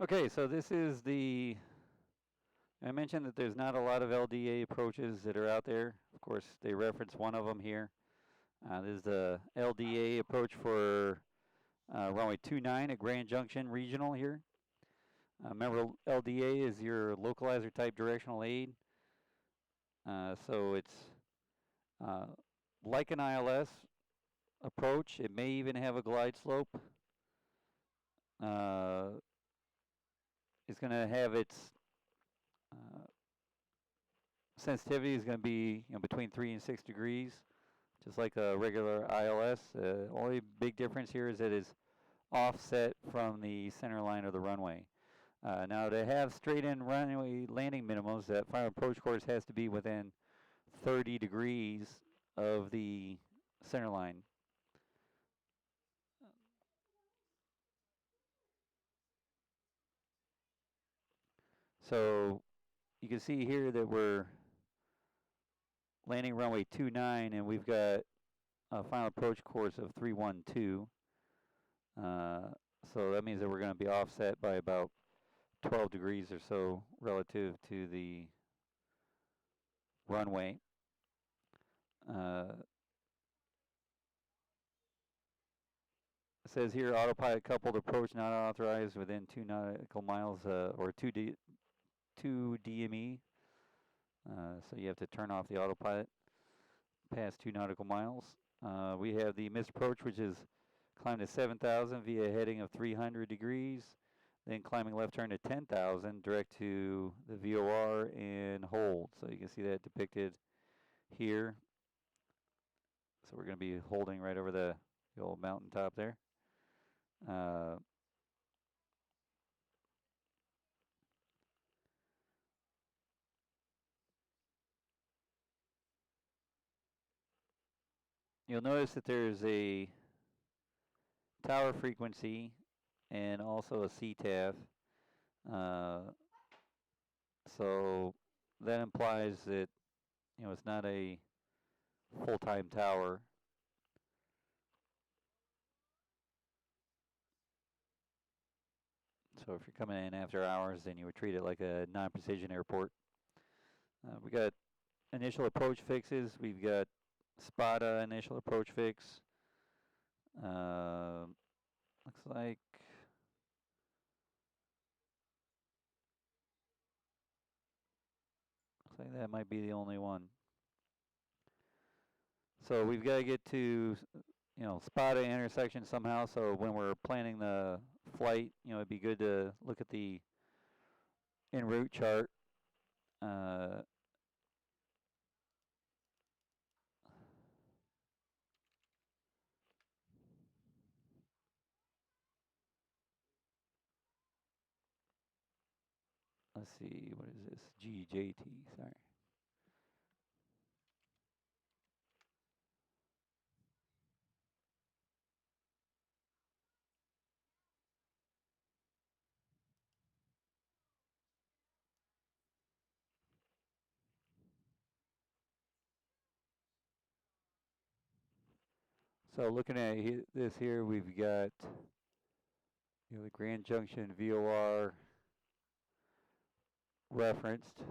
A: Okay, so this is the, I mentioned that there's not a lot of LDA approaches that are out there. Of course, they reference one of them here. This is the LDA approach for runway 29 at Grand Junction Regional here. Remember, LDA is your localizer type directional aid. So it's uh, like an ILS approach. It may even have a glide slope. It's going to have its uh, sensitivity is going to be between 3 and 6 degrees, just like a regular ILS. Only big difference here is that it's offset from the center line of the runway. Now, to have straight-in runway landing minimums, that final approach course has to be within 30 degrees of the center line. So you can see here that we're landing runway 29, and we've got a final approach course of 312. So that means that we're going to be offset by about 12 degrees or so relative to the runway. It says here autopilot coupled approach not authorized within 2 nautical miles or 2 DME. So you have to turn off the autopilot past 2 nautical miles. We have the missed approach, which is climb to 7,000 via heading of 300 degrees, then climbing left turn to 10,000 direct to the VOR and hold. So you can see that depicted here. So we're going to be holding right over the old mountaintop there. You'll notice that there's a tower frequency and also a CTAF. So that implies that it's not a full-time tower. So if you're coming in after hours, then you would treat it like a non-precision airport. We got initial approach fixes. We've got SPADA initial approach fix. Looks like that might be the only one. So we've got to get to SPADA intersection somehow. So when we're planning the flight, it'd be good to look at the en route chart. Let's see, what is this? GJT, sorry. So looking at this here, we've got the Grand Junction VOR referenced.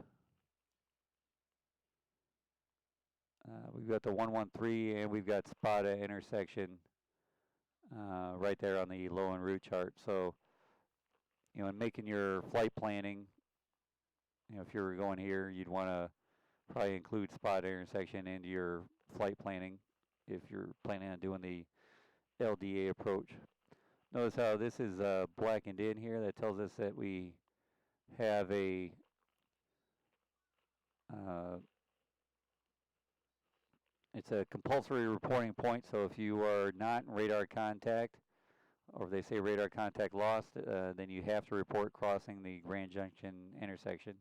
A: We've got the 113 and we've got SPADA intersection right there on the low en route chart. So, in making your flight planning, if you were going here, you'd want to probably include SPADA intersection into your flight planning if you're planning on doing the LDA approach. Notice how this is blackened in here. That tells us that we have it's a compulsory reporting point. So if you are not in radar contact, or if they say radar contact lost, then you have to report crossing the Grand Junction intersection.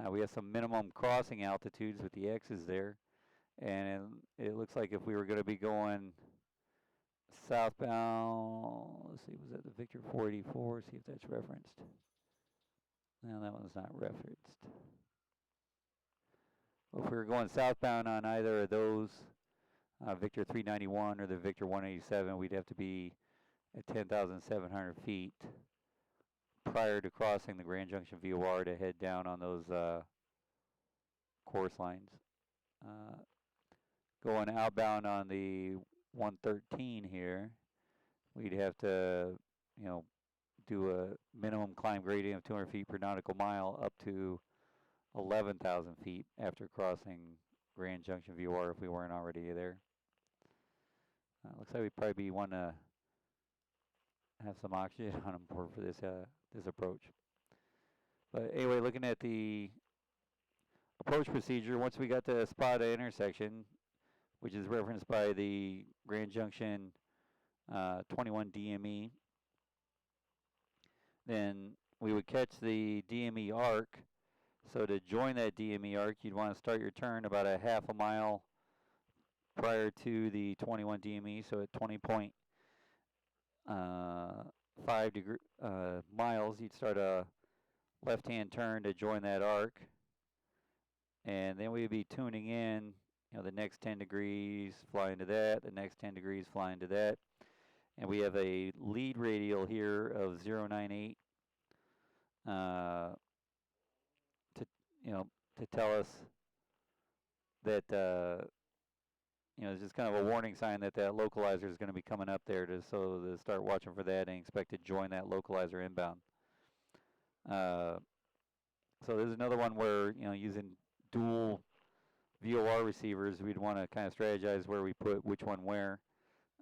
A: We have some minimum crossing altitudes with the X's there. And it looks like if we were going to be going southbound, let's see, was that the Victor 484? See if that's referenced. No, that one's not referenced. Well, if we were going southbound on either of those, Victor 391 or the Victor 187, we'd have to be at 10,700 feet prior to crossing the Grand Junction VOR to head down on those course lines. Going outbound on the 113 here, we'd have to, do a minimum climb gradient of 200 feet per nautical mile up to 11,000 feet after crossing Grand Junction VOR if we weren't already there. Looks like we'd probably want to have some oxygen on board for this approach. But anyway, looking at the approach procedure, once we got to spot an intersection, which is referenced by the Grand Junction 21 DME, then we would catch the DME arc. So to join that DME arc, you'd want to start your turn about a half a mile prior to the 21 DME, so at 20.5 miles, you'd start a left-hand turn to join that arc, and then we'd be tuning in, the next 10 degrees, fly into that, the next 10 degrees, fly into that, and we have a lead radial here of 0.98 to tell us that it's just kind of a warning sign that localizer is going to be coming up there, so to start watching for that and expect to join that localizer inbound. So there's another one where, using dual VOR receivers, we'd want to kind of strategize where we put which one where,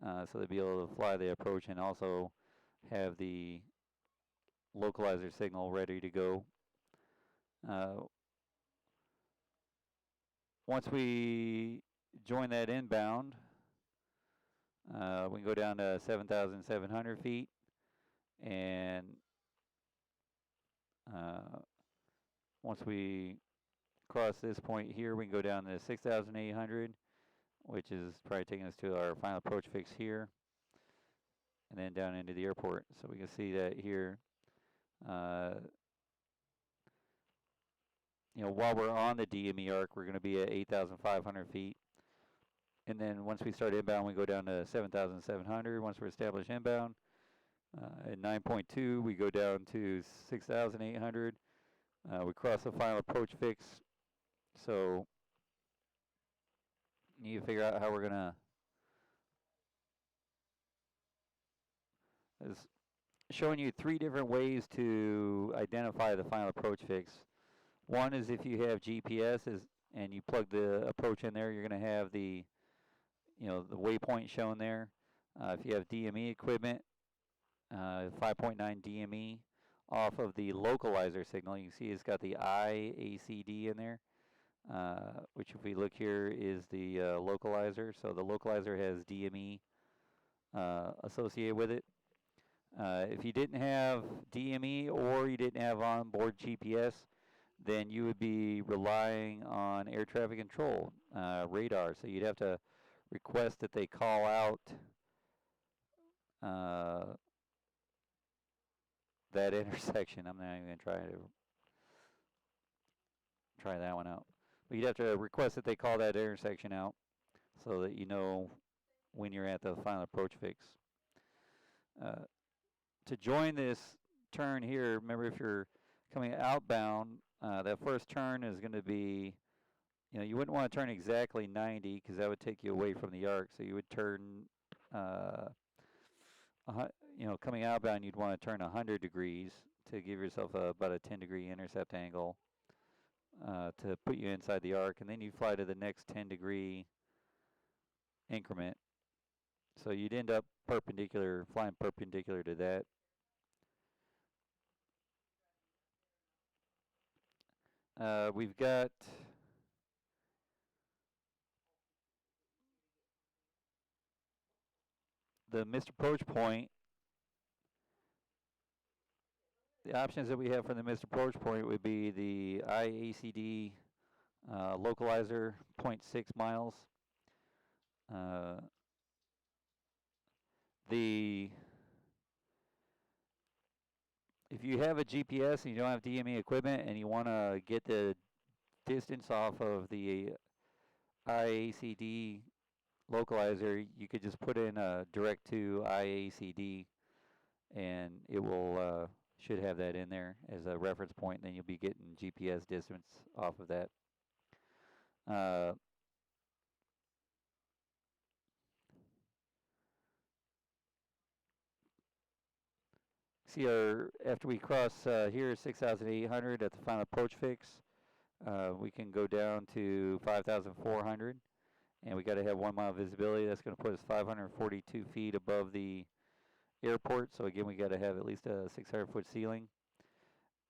A: so they'd be able to fly the approach and also have the localizer signal ready to go. Once we join that inbound, we can go down to 7,700 feet, and once we cross this point here, we can go down to 6,800, which is probably taking us to our final approach fix here, and then down into the airport. So we can see that here. While we're on the DME arc, we're going to be at 8,500 feet. And then once we start inbound, we go down to 7,700. Once we're established inbound, at 9.2, we go down to 6,800. We cross the final approach fix. So you need to figure out how we're going to. It's showing you 3 different ways to identify the final approach fix. One is if you have GPS and you plug the approach in there, you're going to have the waypoint shown there. If you have DME equipment, 5.9 DME off of the localizer signal, you can see it's got the IACD in there, which if we look here is the localizer. So the localizer has DME associated with it. If you didn't have DME or you didn't have onboard GPS, then you would be relying on air traffic control, radar. So you'd have to request that they call out that intersection. I'm not even going to try that one out. But you'd have to request that they call that intersection out so that you know when you're at the final approach fix. To join this turn here, remember if you're coming outbound, that first turn is going to be, you wouldn't want to turn exactly 90 because that would take you away from the arc. So you would turn, coming outbound, you'd want to turn 100 degrees to give yourself about a 10-degree intercept angle to put you inside the arc. And then you fly to the next 10-degree increment. So you'd end up flying perpendicular to that. We've got the missed approach point. The options that we have for the missed approach point would be the IACD localizer, 0.6 miles. If you have a GPS and you don't have DME equipment and you want to get the distance off of the IACD localizer, you could just put in a direct to IACD and it will should have that in there as a reference point. Then you'll be getting GPS distance off of that. See, after we cross here 6,800 at the final approach fix, we can go down to 5,400, and we got to have 1 mile visibility. That's going to put us 542 feet above the airport. So again, we got to have at least a 600-foot ceiling,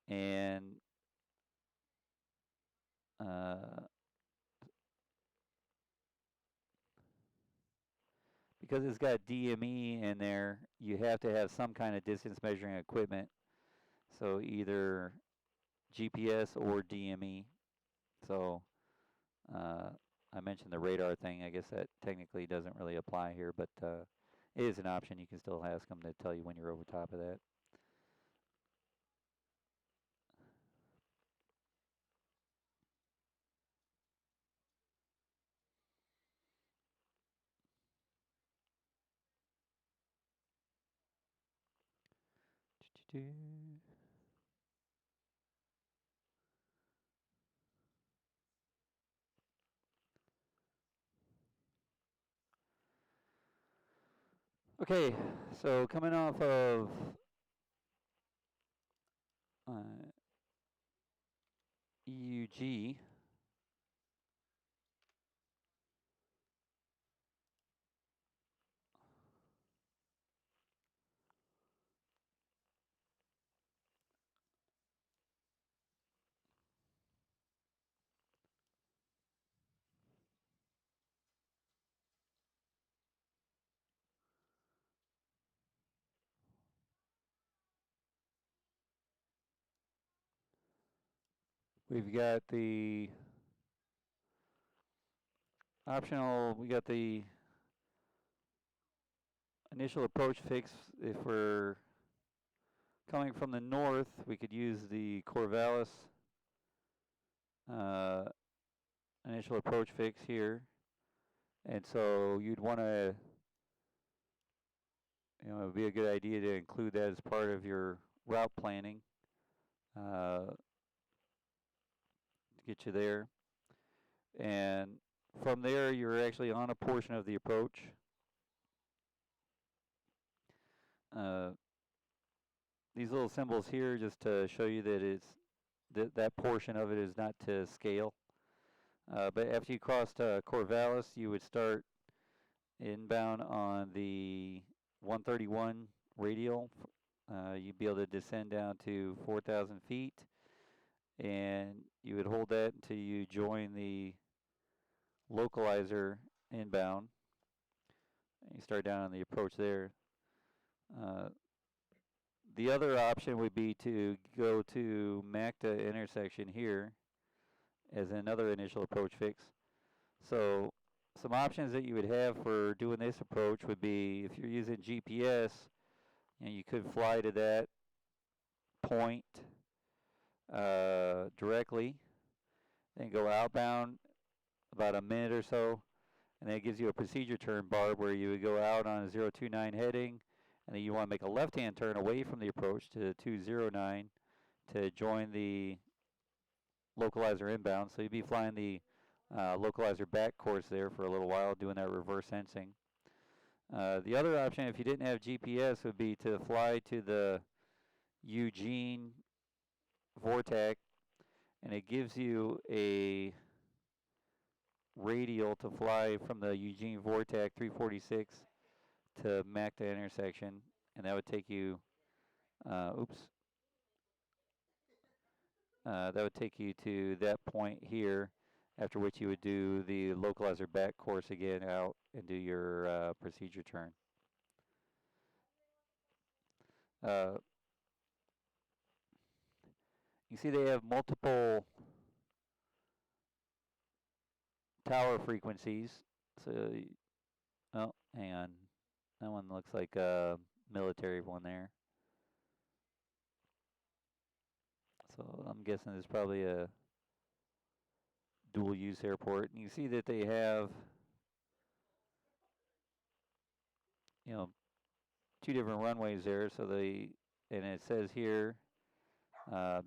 A: and because it's got DME in there, you have to have some kind of distance measuring equipment. So either GPS or DME. So I mentioned the radar thing. I guess that technically doesn't really apply here, but it is an option. You can still ask them to tell you when you're over top of that. Okay, so coming off of EUG, we've got the optional, we got the initial approach fix. If we're coming from the north, we could use the Corvallis initial approach fix here. And so you'd want to, it would be a good idea to include that as part of your route planning to get you there. And from there, you're actually on a portion of the approach. These little symbols here just to show you that it's that portion of it is not to scale. But after you crossed Corvallis, you would start inbound on the 131 radial. You'd be able to descend down to 4,000 feet, and you would hold that until you join the localizer inbound. You start down on the approach there. The other option would be to go to MACTA intersection here as another initial approach fix. So some options that you would have for doing this approach would be, if you're using GPS, you could fly to that point directly, then go outbound about a minute or so, and then it gives you a procedure turn bar where you would go out on a 029 heading, and then you want to make a left-hand turn away from the approach to 209 to join the localizer inbound. So you'd be flying the localizer back course there for a little while, doing that reverse sensing. The other option, if you didn't have GPS, would be to fly to the Eugene Vortac, and it gives you a radial to fly from the Eugene Vortac 346 to MACTA intersection, and that would take you, that would take you to that point here, after which you would do the localizer back course again out and do your procedure turn. You see they have multiple tower frequencies. So, oh, hang on. That one looks like a military one there. So I'm guessing there's probably a dual use airport. And you see that they have, two different runways there. So and it says here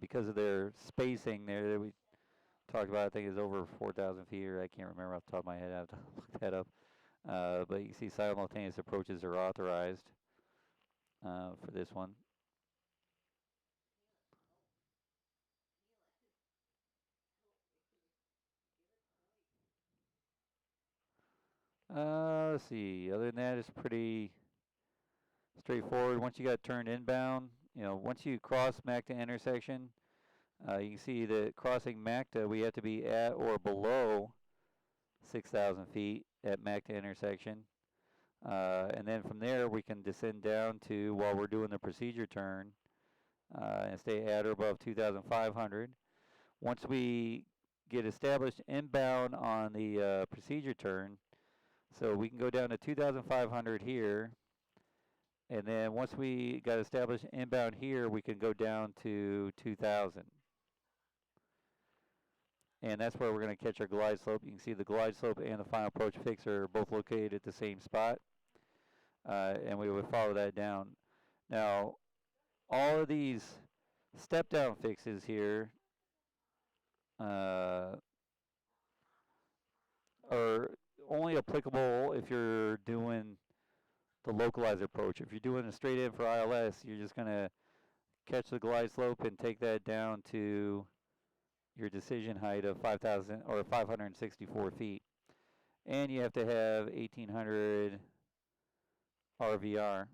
A: because of their spacing there that we talked about. I think is over 4,000 feet, or I can't remember off the top of my head. I have to look that up. But you see simultaneous approaches are authorized for this one. Let's see. Other than that, it's pretty straightforward. Once you got turned inbound, once you cross MACTA intersection, you can see that crossing MACTA, we have to be at or below 6,000 feet at MACTA intersection. And then from there, we can descend down to, while we're doing the procedure turn, and stay at or above 2,500. Once we get established inbound on the procedure turn, so we can go down to 2,500 here, and then once we got established inbound here, we can go down to 2,000. And that's where we're going to catch our glide slope. You can see the glide slope and the final approach fix are both located at the same spot. And we would follow that down. Now, all of these step down fixes here are only applicable if you're doing the localizer approach. If you're doing a straight in for ILS, you're just going to catch the glide slope and take that down to your decision height of 5,000 or 564 feet. And you have to have 1,800 RVR.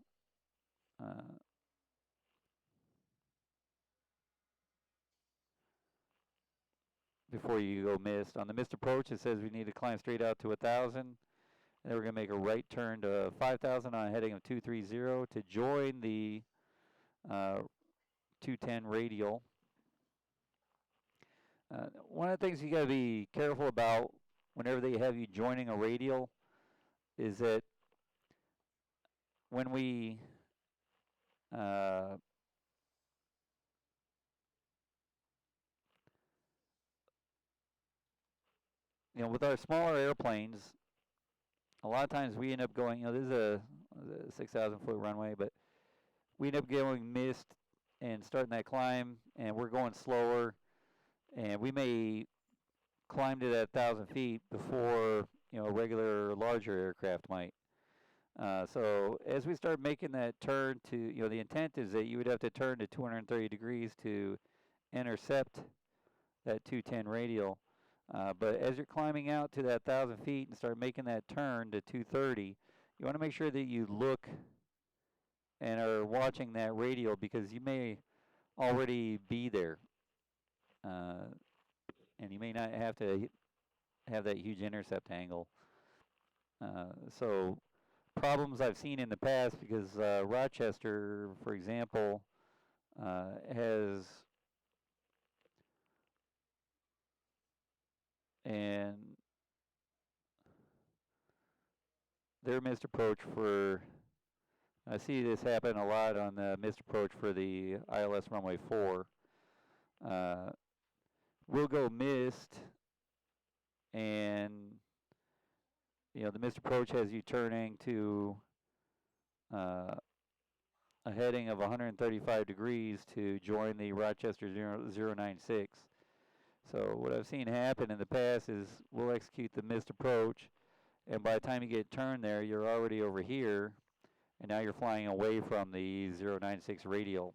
A: Before you go missed. On the missed approach, it says we need to climb straight out to 1,000. And then we're going to make a right turn to 5,000 on a heading of 230 to join the 210 radial. One of the things you got to be careful about whenever they have you joining a radial is that when we with our smaller airplanes, a lot of times we end up going, this is a 6,000 foot runway, but we end up going missed and starting that climb, and we're going slower, and we may climb to that 1,000 feet before a regular larger aircraft might. So as we start making that turn to, the intent is that you would have to turn to 230 degrees to intercept that 210 radial. But as you're climbing out to that 1,000 feet and start making that turn to 230, you want to make sure that you look and are watching that radial, because you may already be there. And you may not have to have that huge intercept angle. So problems I've seen in the past, because Rochester, for example, has, and their missed approach for, I see this happen a lot on the missed approach for the ILS runway 4. We'll go missed, and the missed approach has you turning to a heading of 135 degrees to join the Rochester 096. So what I've seen happen in the past is we'll execute the missed approach, and by the time you get turned there, you're already over here, and now you're flying away from the 096 radial.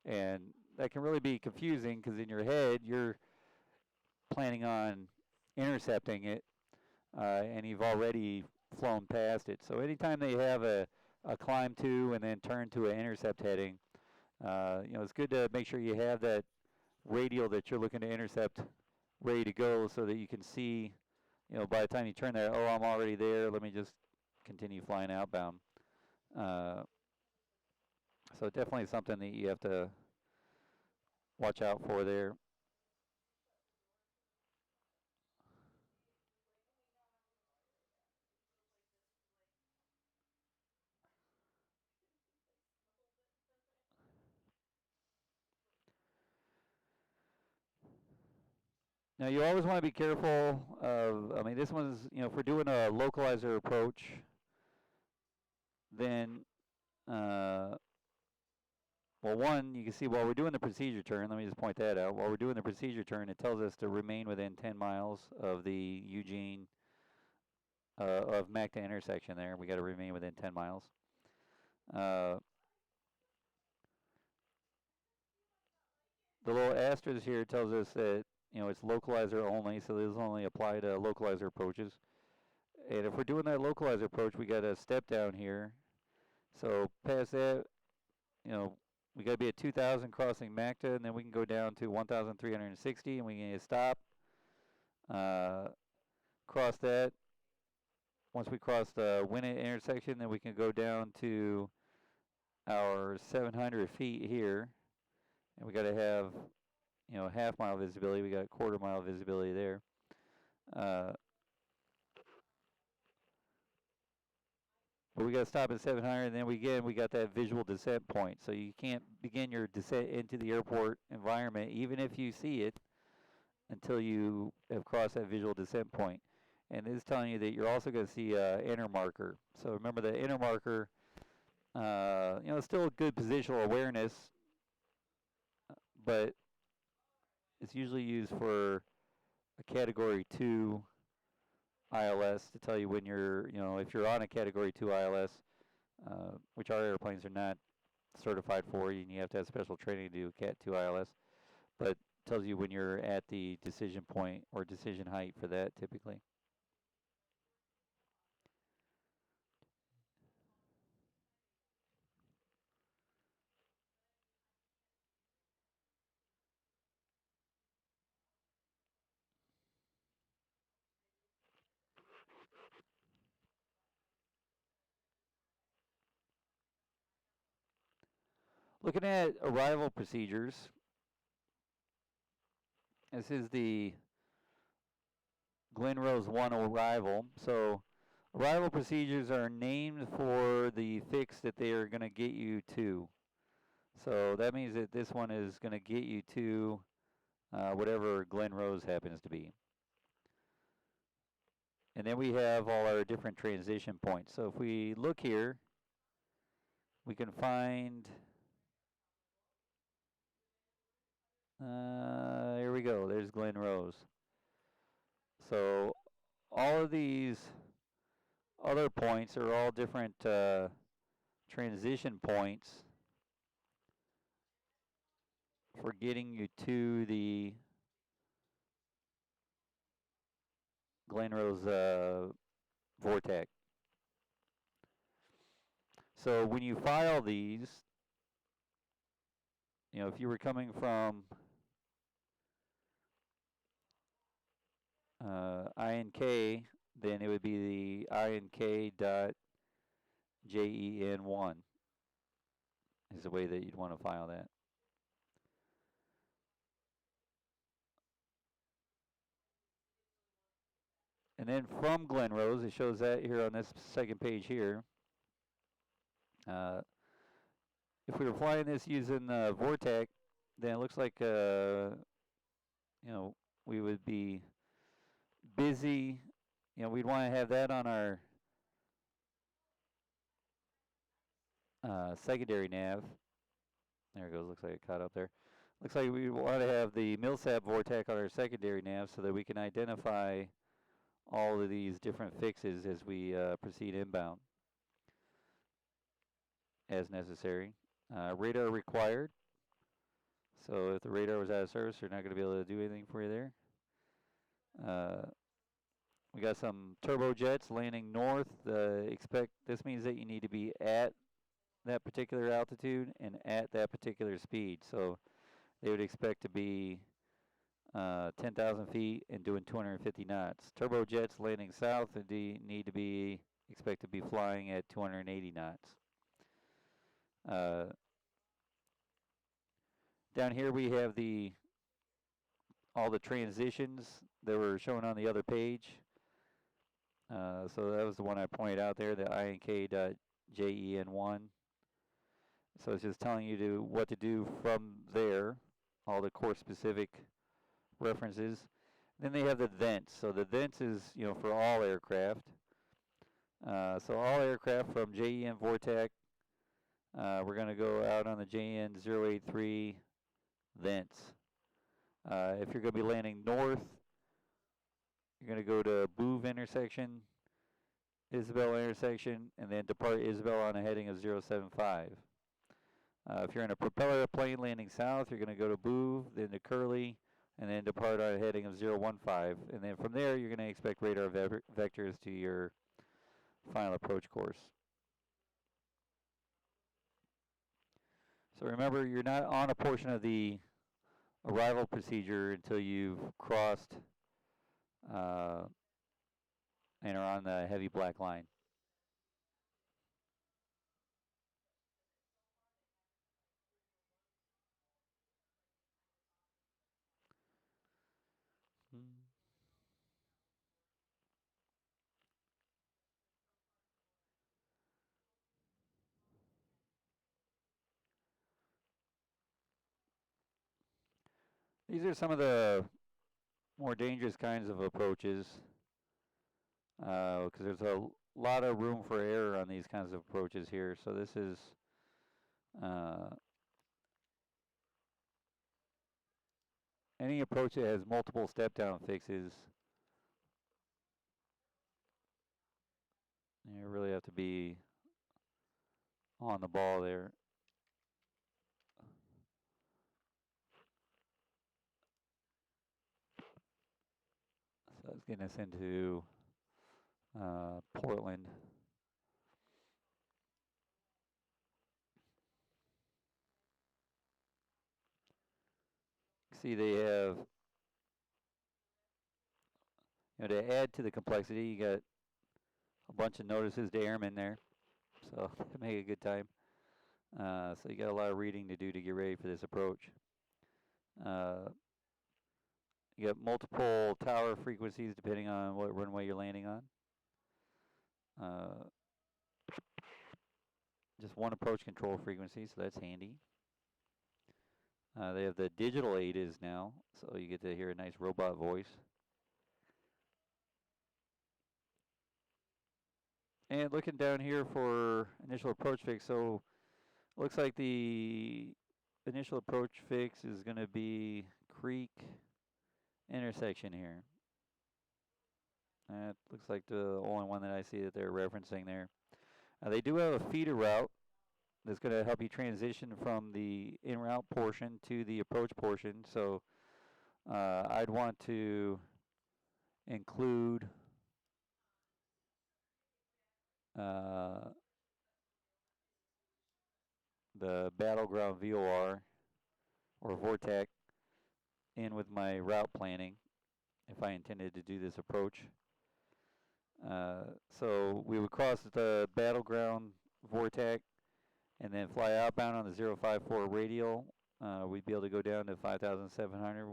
A: And that can really be confusing, because in your head, you're planning on intercepting it, and you've already flown past it. So anytime they have a climb to and then turn to an intercept heading, it's good to make sure you have that radial that you're looking to intercept ready to go, so that you can see, by the time you turn there, I'm already there, let me just continue flying outbound. So definitely something that you have to watch out for there. Now you always want to be careful of, this one's, if we're doing a localizer approach, then Well, one, you can see while we're doing the procedure turn, let me just point that out. While we're doing the procedure turn, it tells us to remain within 10 miles of the Eugene, of MACTA intersection there. We got to remain within 10 miles. The little asterisk here tells us that, it's localizer only, so these only apply to localizer approaches. And if we're doing that localizer approach, we got a step down here. So past that, we got to be at 2,000 crossing MACTA, and then we can go down to 1,360, and we can stop. Cross that. Once we cross the Winnett intersection, then we can go down to our 700 feet here, and we got to have, half mile visibility. We got quarter mile visibility there. But we got to stop at 700, and then we got that visual descent point. So you can't begin your descent into the airport environment, even if you see it, until you have crossed that visual descent point. And this is telling you that you're also going to see an inner marker. So remember the inner marker, it's still a good positional awareness, but it's usually used for a Category 2 ILS to tell you when you're, if you're on a Category 2 ILS, which our airplanes are not certified for, and you have to have special training to do Cat 2 ILS, but tells you when you're at the decision point or decision height for that typically. Looking at arrival procedures, this is the Glen Rose 1 arrival. So arrival procedures are named for the fix that they are going to get you to. So that means that this one is going to get you to whatever Glen Rose happens to be. And then we have all our different transition points. So if we look here, we can find, here we go, there's Glen Rose. So all of these other points are all different transition points for getting you to the Glen Rose vortex. So when you file these, if you were coming from INK, then it would be the INK.JEN1 is the way that you'd want to file that. And then from Glen Rose, it shows that here on this second page here. If we were flying this using Vortec, then it looks like we would be busy. We'd want to have that on our secondary nav. There it goes. Looks like it caught up there. Looks like we want to have the MILSAT Vortec on our secondary nav so that we can identify all of these different fixes as we proceed inbound as necessary. Radar required. So if the radar was out of service, they're not going to be able to do anything for you there. We got some turbojets landing north. This means that you need to be at that particular altitude and at that particular speed. So they would expect to be 10,000 feet and doing 250 knots. Turbojets landing south need to be expect to be flying at 280 knots. Down here we have all the transitions that were shown on the other page. So that was the one I pointed out there, the INK.JEN1. So it's just telling you what to do from there, all the course specific references. Then they have the thence. So the thence is for all aircraft. So all aircraft from JEN Vortec We're going to go out on the JN083 thence. If you're going to be landing north, you're going to go to Boove intersection, Isabel intersection, and then depart Isabel on a heading of 075. If you're in a propeller plane landing south, you're going to go to Boove, then to Curly, and then depart on a heading of 015. And then from there, you're going to expect radar vectors to your final approach course. So remember, you're not on a portion of the arrival procedure until you've crossed and are on the heavy black line. These are some of the more dangerous kinds of approaches because there's a lot of room for error on these kinds of approaches here. So this is any approach that has multiple step-down fixes. You really have to be on the ball there. So that's getting us into Portland. See, they have, to add to the complexity, you got a bunch of notices to airmen there, so make a good time. So you got a lot of reading to do to get ready for this approach. You got multiple tower frequencies depending on what runway you're landing on. Just one approach control frequency, so that's handy. They have the digital AIDAs now, so you get to hear a nice robot voice. And looking down here for initial approach fix, so looks like the initial approach fix is going to be Creek intersection here. That looks like the only one that I see that they're referencing there. They do have a feeder route that's going to help you transition from the en route portion to the approach portion. So I'd want to include the battleground VOR or VORTAC in with my route planning if I intended to do this approach. So we would cross the battleground VORTAC and then fly outbound on the 054 radial. We'd be able to go down to 5,700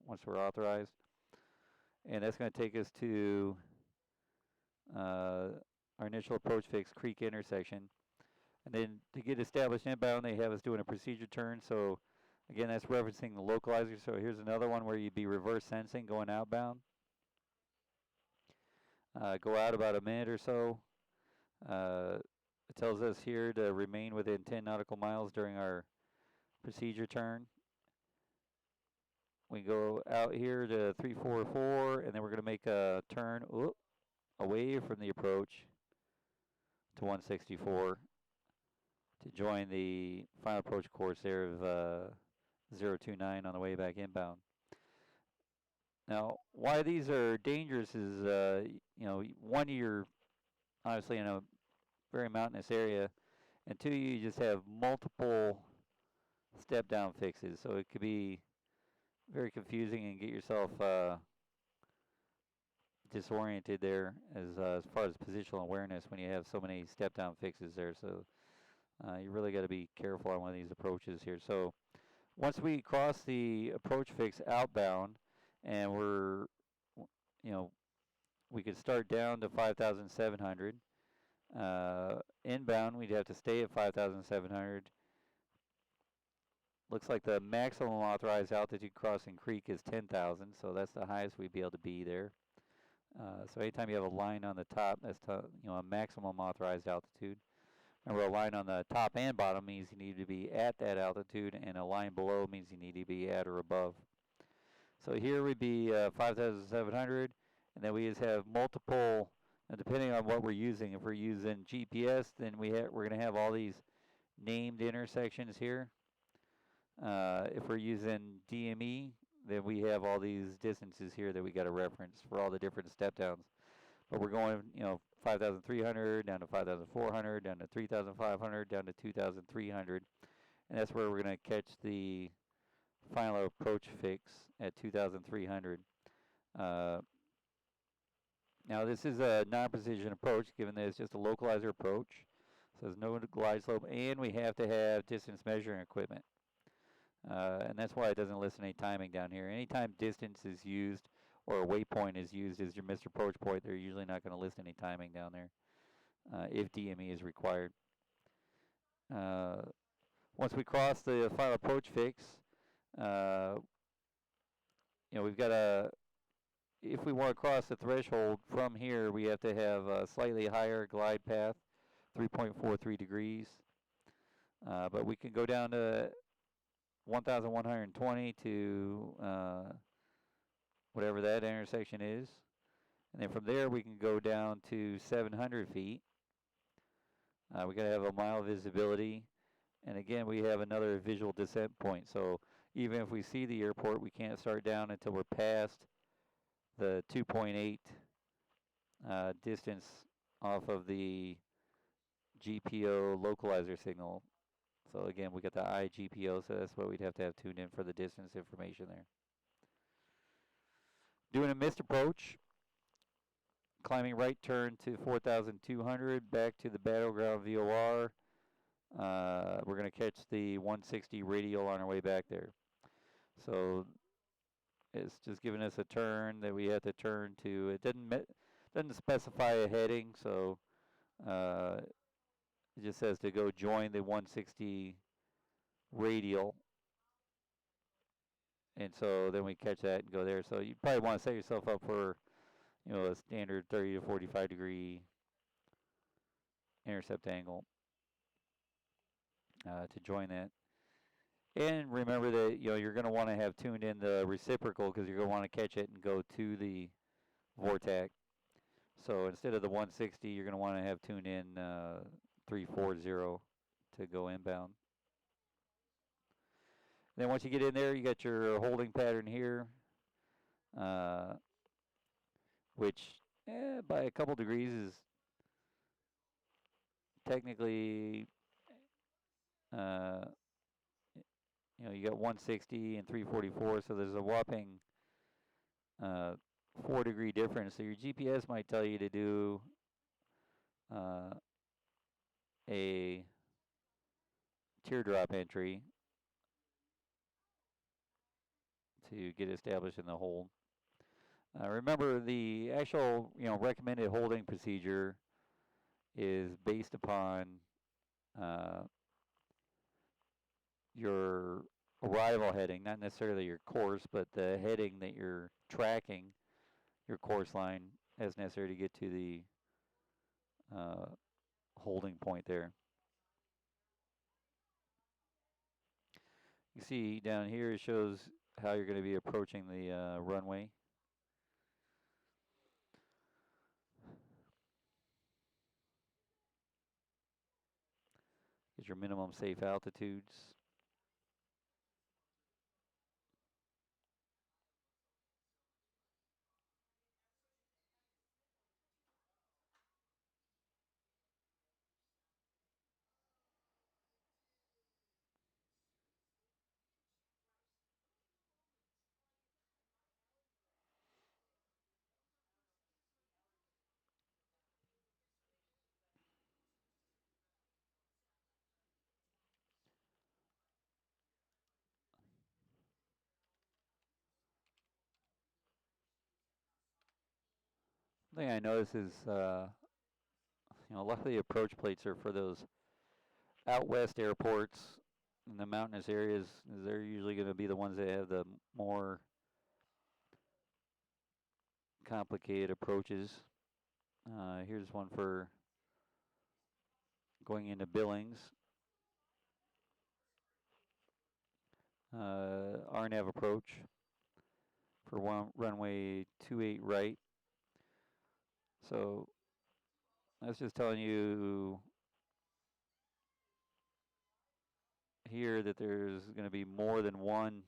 A: once we're authorized. And that's going to take us to our initial approach fix, Creek intersection. And then to get established inbound, they have us doing a procedure turn. So again, that's referencing the localizer. So here's another one where you'd be reverse sensing going outbound. Go out about a minute or so. It tells us here to remain within 10 nautical miles during our procedure turn. We go out here to 344, and then we're going to make a turn away from the approach to 164 to join the final approach course there of 029 on the way back inbound. Now, why these are dangerous is, one, you're obviously in a very mountainous area, and two, you just have multiple step-down fixes, so it could be very confusing and get yourself disoriented there as far as positional awareness when you have so many step-down fixes there. So you really got to be careful on one of these approaches here. So once we cross the approach fix outbound, and we could start down to 5,700. Inbound, we'd have to stay at 5,700. Looks like the maximum authorized altitude crossing Creek is 10,000, so that's the highest we'd be able to be there. So anytime you have a line on the top, that's a maximum authorized altitude. Remember, a line on the top and bottom means you need to be at that altitude, and a line below means you need to be at or above. So here would be 5,700, and then we just have multiple, depending on what we're using. If we're using GPS, then we're going to have all these named intersections here. If we're using DME, then we have all these distances here that we got to reference for all the different step downs. But we're going, 5,300 down to 5,400 down to 3,500 down to 2,300, and that's where we're going to catch the final approach fix at 2,300. Now this is a non-precision approach, given that it's just a localizer approach. So there's no glide slope, and we have to have distance measuring equipment. And that's why it doesn't list any timing down here. Anytime distance is used or a waypoint is used as your missed approach point, they're usually not going to list any timing down there if DME is required. Once we cross the final approach fix, we've got if we want to cross the threshold from here, we have to have a slightly higher glide path, 3.43 degrees. But we can go down to 1,120 to whatever that intersection is. And then from there, we can go down to 700 feet. We got to have a mile visibility. And again, we have another visual descent point. So even if we see the airport, we can't start down until we're past the 2.8 distance off of the GPO localizer signal. So again, we got the iGPO, so that's what we'd have to have tuned in for the distance information there. Doing a missed approach, climbing right turn to 4,200, back to the battleground VOR. We're going to catch the 160 radial on our way back there. So it's just giving us a turn that we have to turn to. It doesn't specify a heading, so it just says to go join the 160 radial. And so then we catch that and go there. So you probably want to set yourself up for, a standard 30 to 45 degree intercept angle to join that. And remember that, you're going to want to have tuned in the reciprocal because you're going to want to catch it and go to the vortex. So instead of the 160, you're going to want to have tuned in 340 to go inbound. Then once you get in there, you got your holding pattern here, which by a couple degrees is technically, you got 160 and 344, so there's a whopping 4-degree difference. So your GPS might tell you to do a teardrop entry to get established in the hold. Remember, the actual recommended holding procedure is based upon your arrival heading, not necessarily your course, but the heading that you're tracking your course line as necessary to get to the holding point there. You see down here it shows how you're going to be approaching the runway. Is your minimum safe altitudes. The thing I notice is, a lot of the approach plates are for those out west airports in the mountainous areas. They're usually going to be the ones that have the more complicated approaches. Here's one for going into Billings. RNAV approach for runway 28 right. So that's just telling you here that there's going to be more than one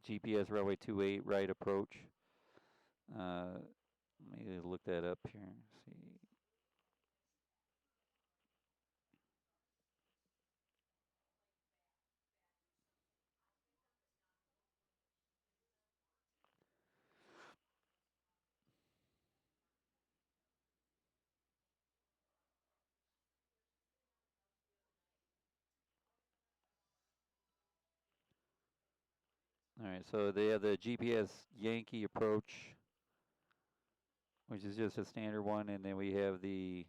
A: GPS runway 28 right approach. Let me look that up here. See. All right, so they have the GPS Yankee approach, which is just a standard one, and then we have the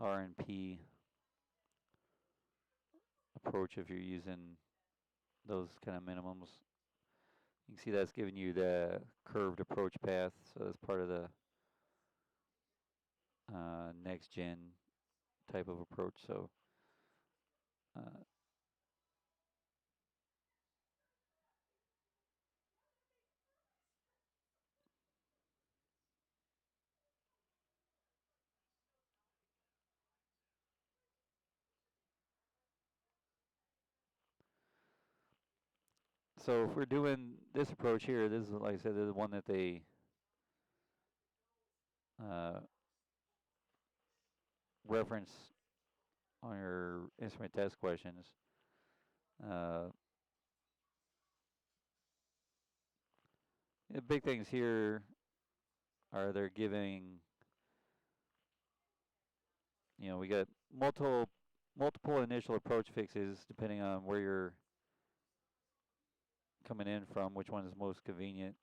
A: RNP approach if you're using those kind of minimums. You can see that's giving you the curved approach path, so that's part of the next gen type of approach. So so if we're doing this approach here, this is, like I said, this is the one that they reference on your instrument test questions. The big things here are they're giving, we got multiple initial approach fixes depending on where you're coming in from, which one is most convenient.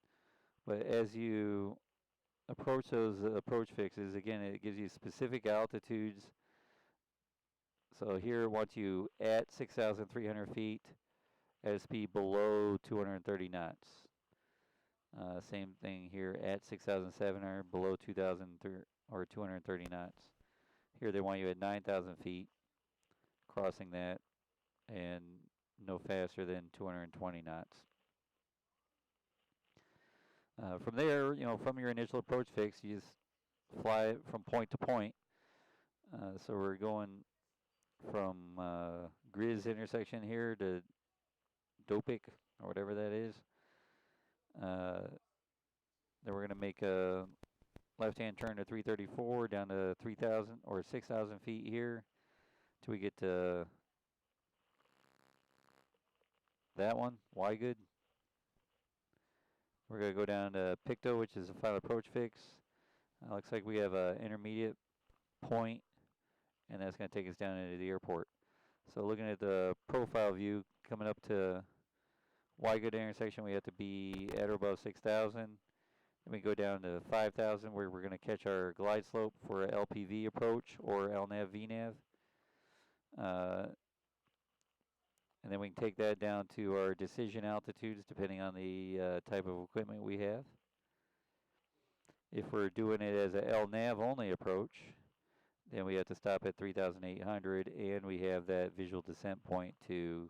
A: But as you approach those approach fixes, again, it gives you specific altitudes. So here it wants you at 6,300 feet at a speed below 230 knots. Same thing here at 6,700 below 2,000 or 230 knots. Here they want you at 9,000 feet crossing that and no faster than 220 knots. From there, from your initial approach fix, you just fly from point to point. So we're going from Grizz intersection here to Dopic or whatever that is. Then we're going to make a left-hand turn to 334 down to 3,000 or 6,000 feet here till we get to that one, Wygood. We're going to go down to Pictou, which is the final approach fix. Looks like we have an intermediate point, and that's going to take us down into the airport. So looking at the profile view, coming up to Wygood intersection, we have to be at or above 6,000. Then we go down to 5,000, where we're going to catch our glide slope for a LPV approach or LNAV VNAV. And then we can take that down to our decision altitudes depending on the type of equipment we have. If we're doing it as a LNAV only approach, then we have to stop at 3,800 and we have that visual descent point to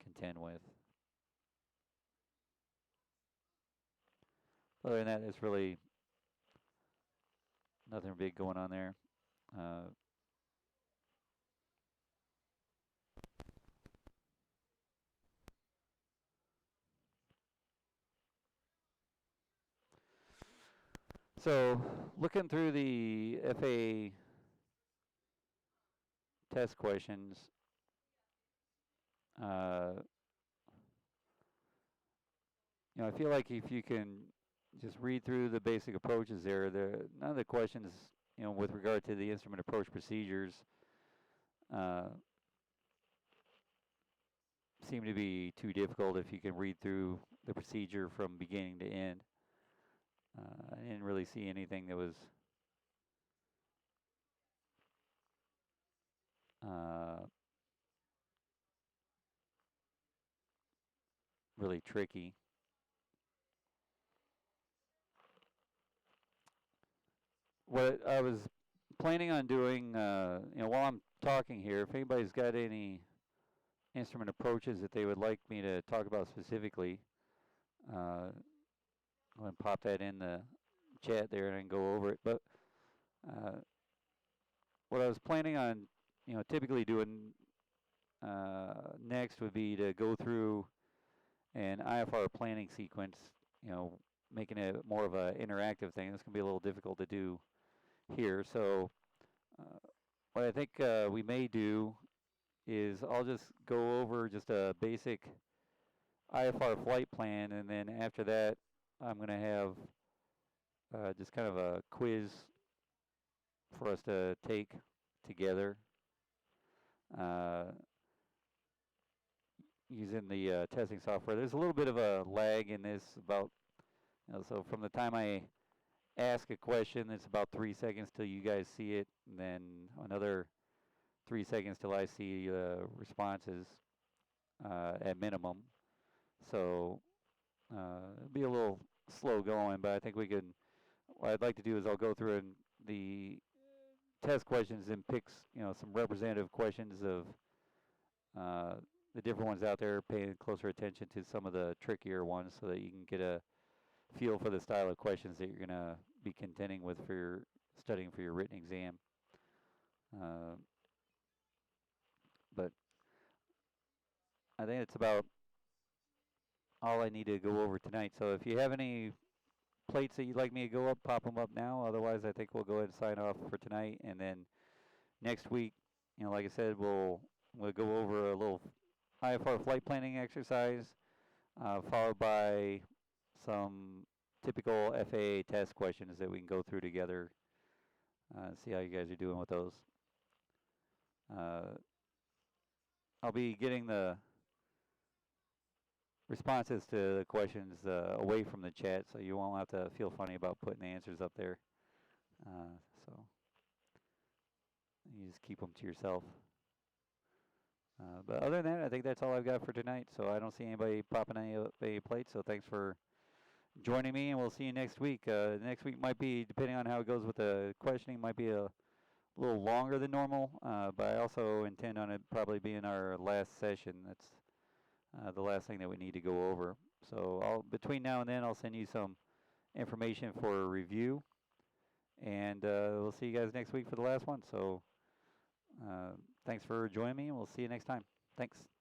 A: contend with. Other than that, there's really nothing big going on there. So looking through the FAA test questions, I feel like if you can just read through the basic approaches there, none of the questions, with regard to the instrument approach procedures, seem to be too difficult if you can read through the procedure from beginning to end. I didn't really see anything that was really tricky. what I was planning on doing, while I'm talking here, if anybody's got any instrument approaches that they would like me to talk about specifically, I'm going to pop that in the chat there and I can go over it. But uh, what I was planning on, typically doing next would be to go through an IFR planning sequence, making it more of an interactive thing. This can be a little difficult to do here. So what I think we may do is I'll just go over just a basic IFR flight plan, and then after that, I'm going to have just kind of a quiz for us to take together uh, using the testing software. There's a little bit of a lag in this about, so from the time I ask a question, it's about 3 seconds till you guys see it, and then another 3 seconds till I see responses at minimum. So it'll be a little slow going, but I think we can. What I'd like to do is I'll go through and the test questions and pick some representative questions of the different ones out there, paying closer attention to some of the trickier ones, so that you can get a feel for the style of questions that you're going to be contending with for your studying for your written exam. But I think it's about all I need to go over tonight. So if you have any plates that you'd like me to go up, pop them up now. Otherwise, I think we'll go ahead and sign off for tonight. And then next week, like I said, we'll go over a little IFR flight planning exercise, followed by some typical FAA test questions that we can go through together. See how you guys are doing with those. I'll be getting the responses to the questions away from the chat, so you won't have to feel funny about putting the answers up there. So you just keep them to yourself. But other than that, I think that's all I've got for tonight. So I don't see anybody popping any plates. So thanks for joining me, and we'll see you next week. Next week might be, depending on how it goes with the questioning, might be a little longer than normal. But I also intend on it probably being our last session. That's the last thing that we need to go over. So between now and then, I'll send you some information for review. And we'll see you guys next week for the last one. So thanks for joining me, and we'll see you next time. Thanks.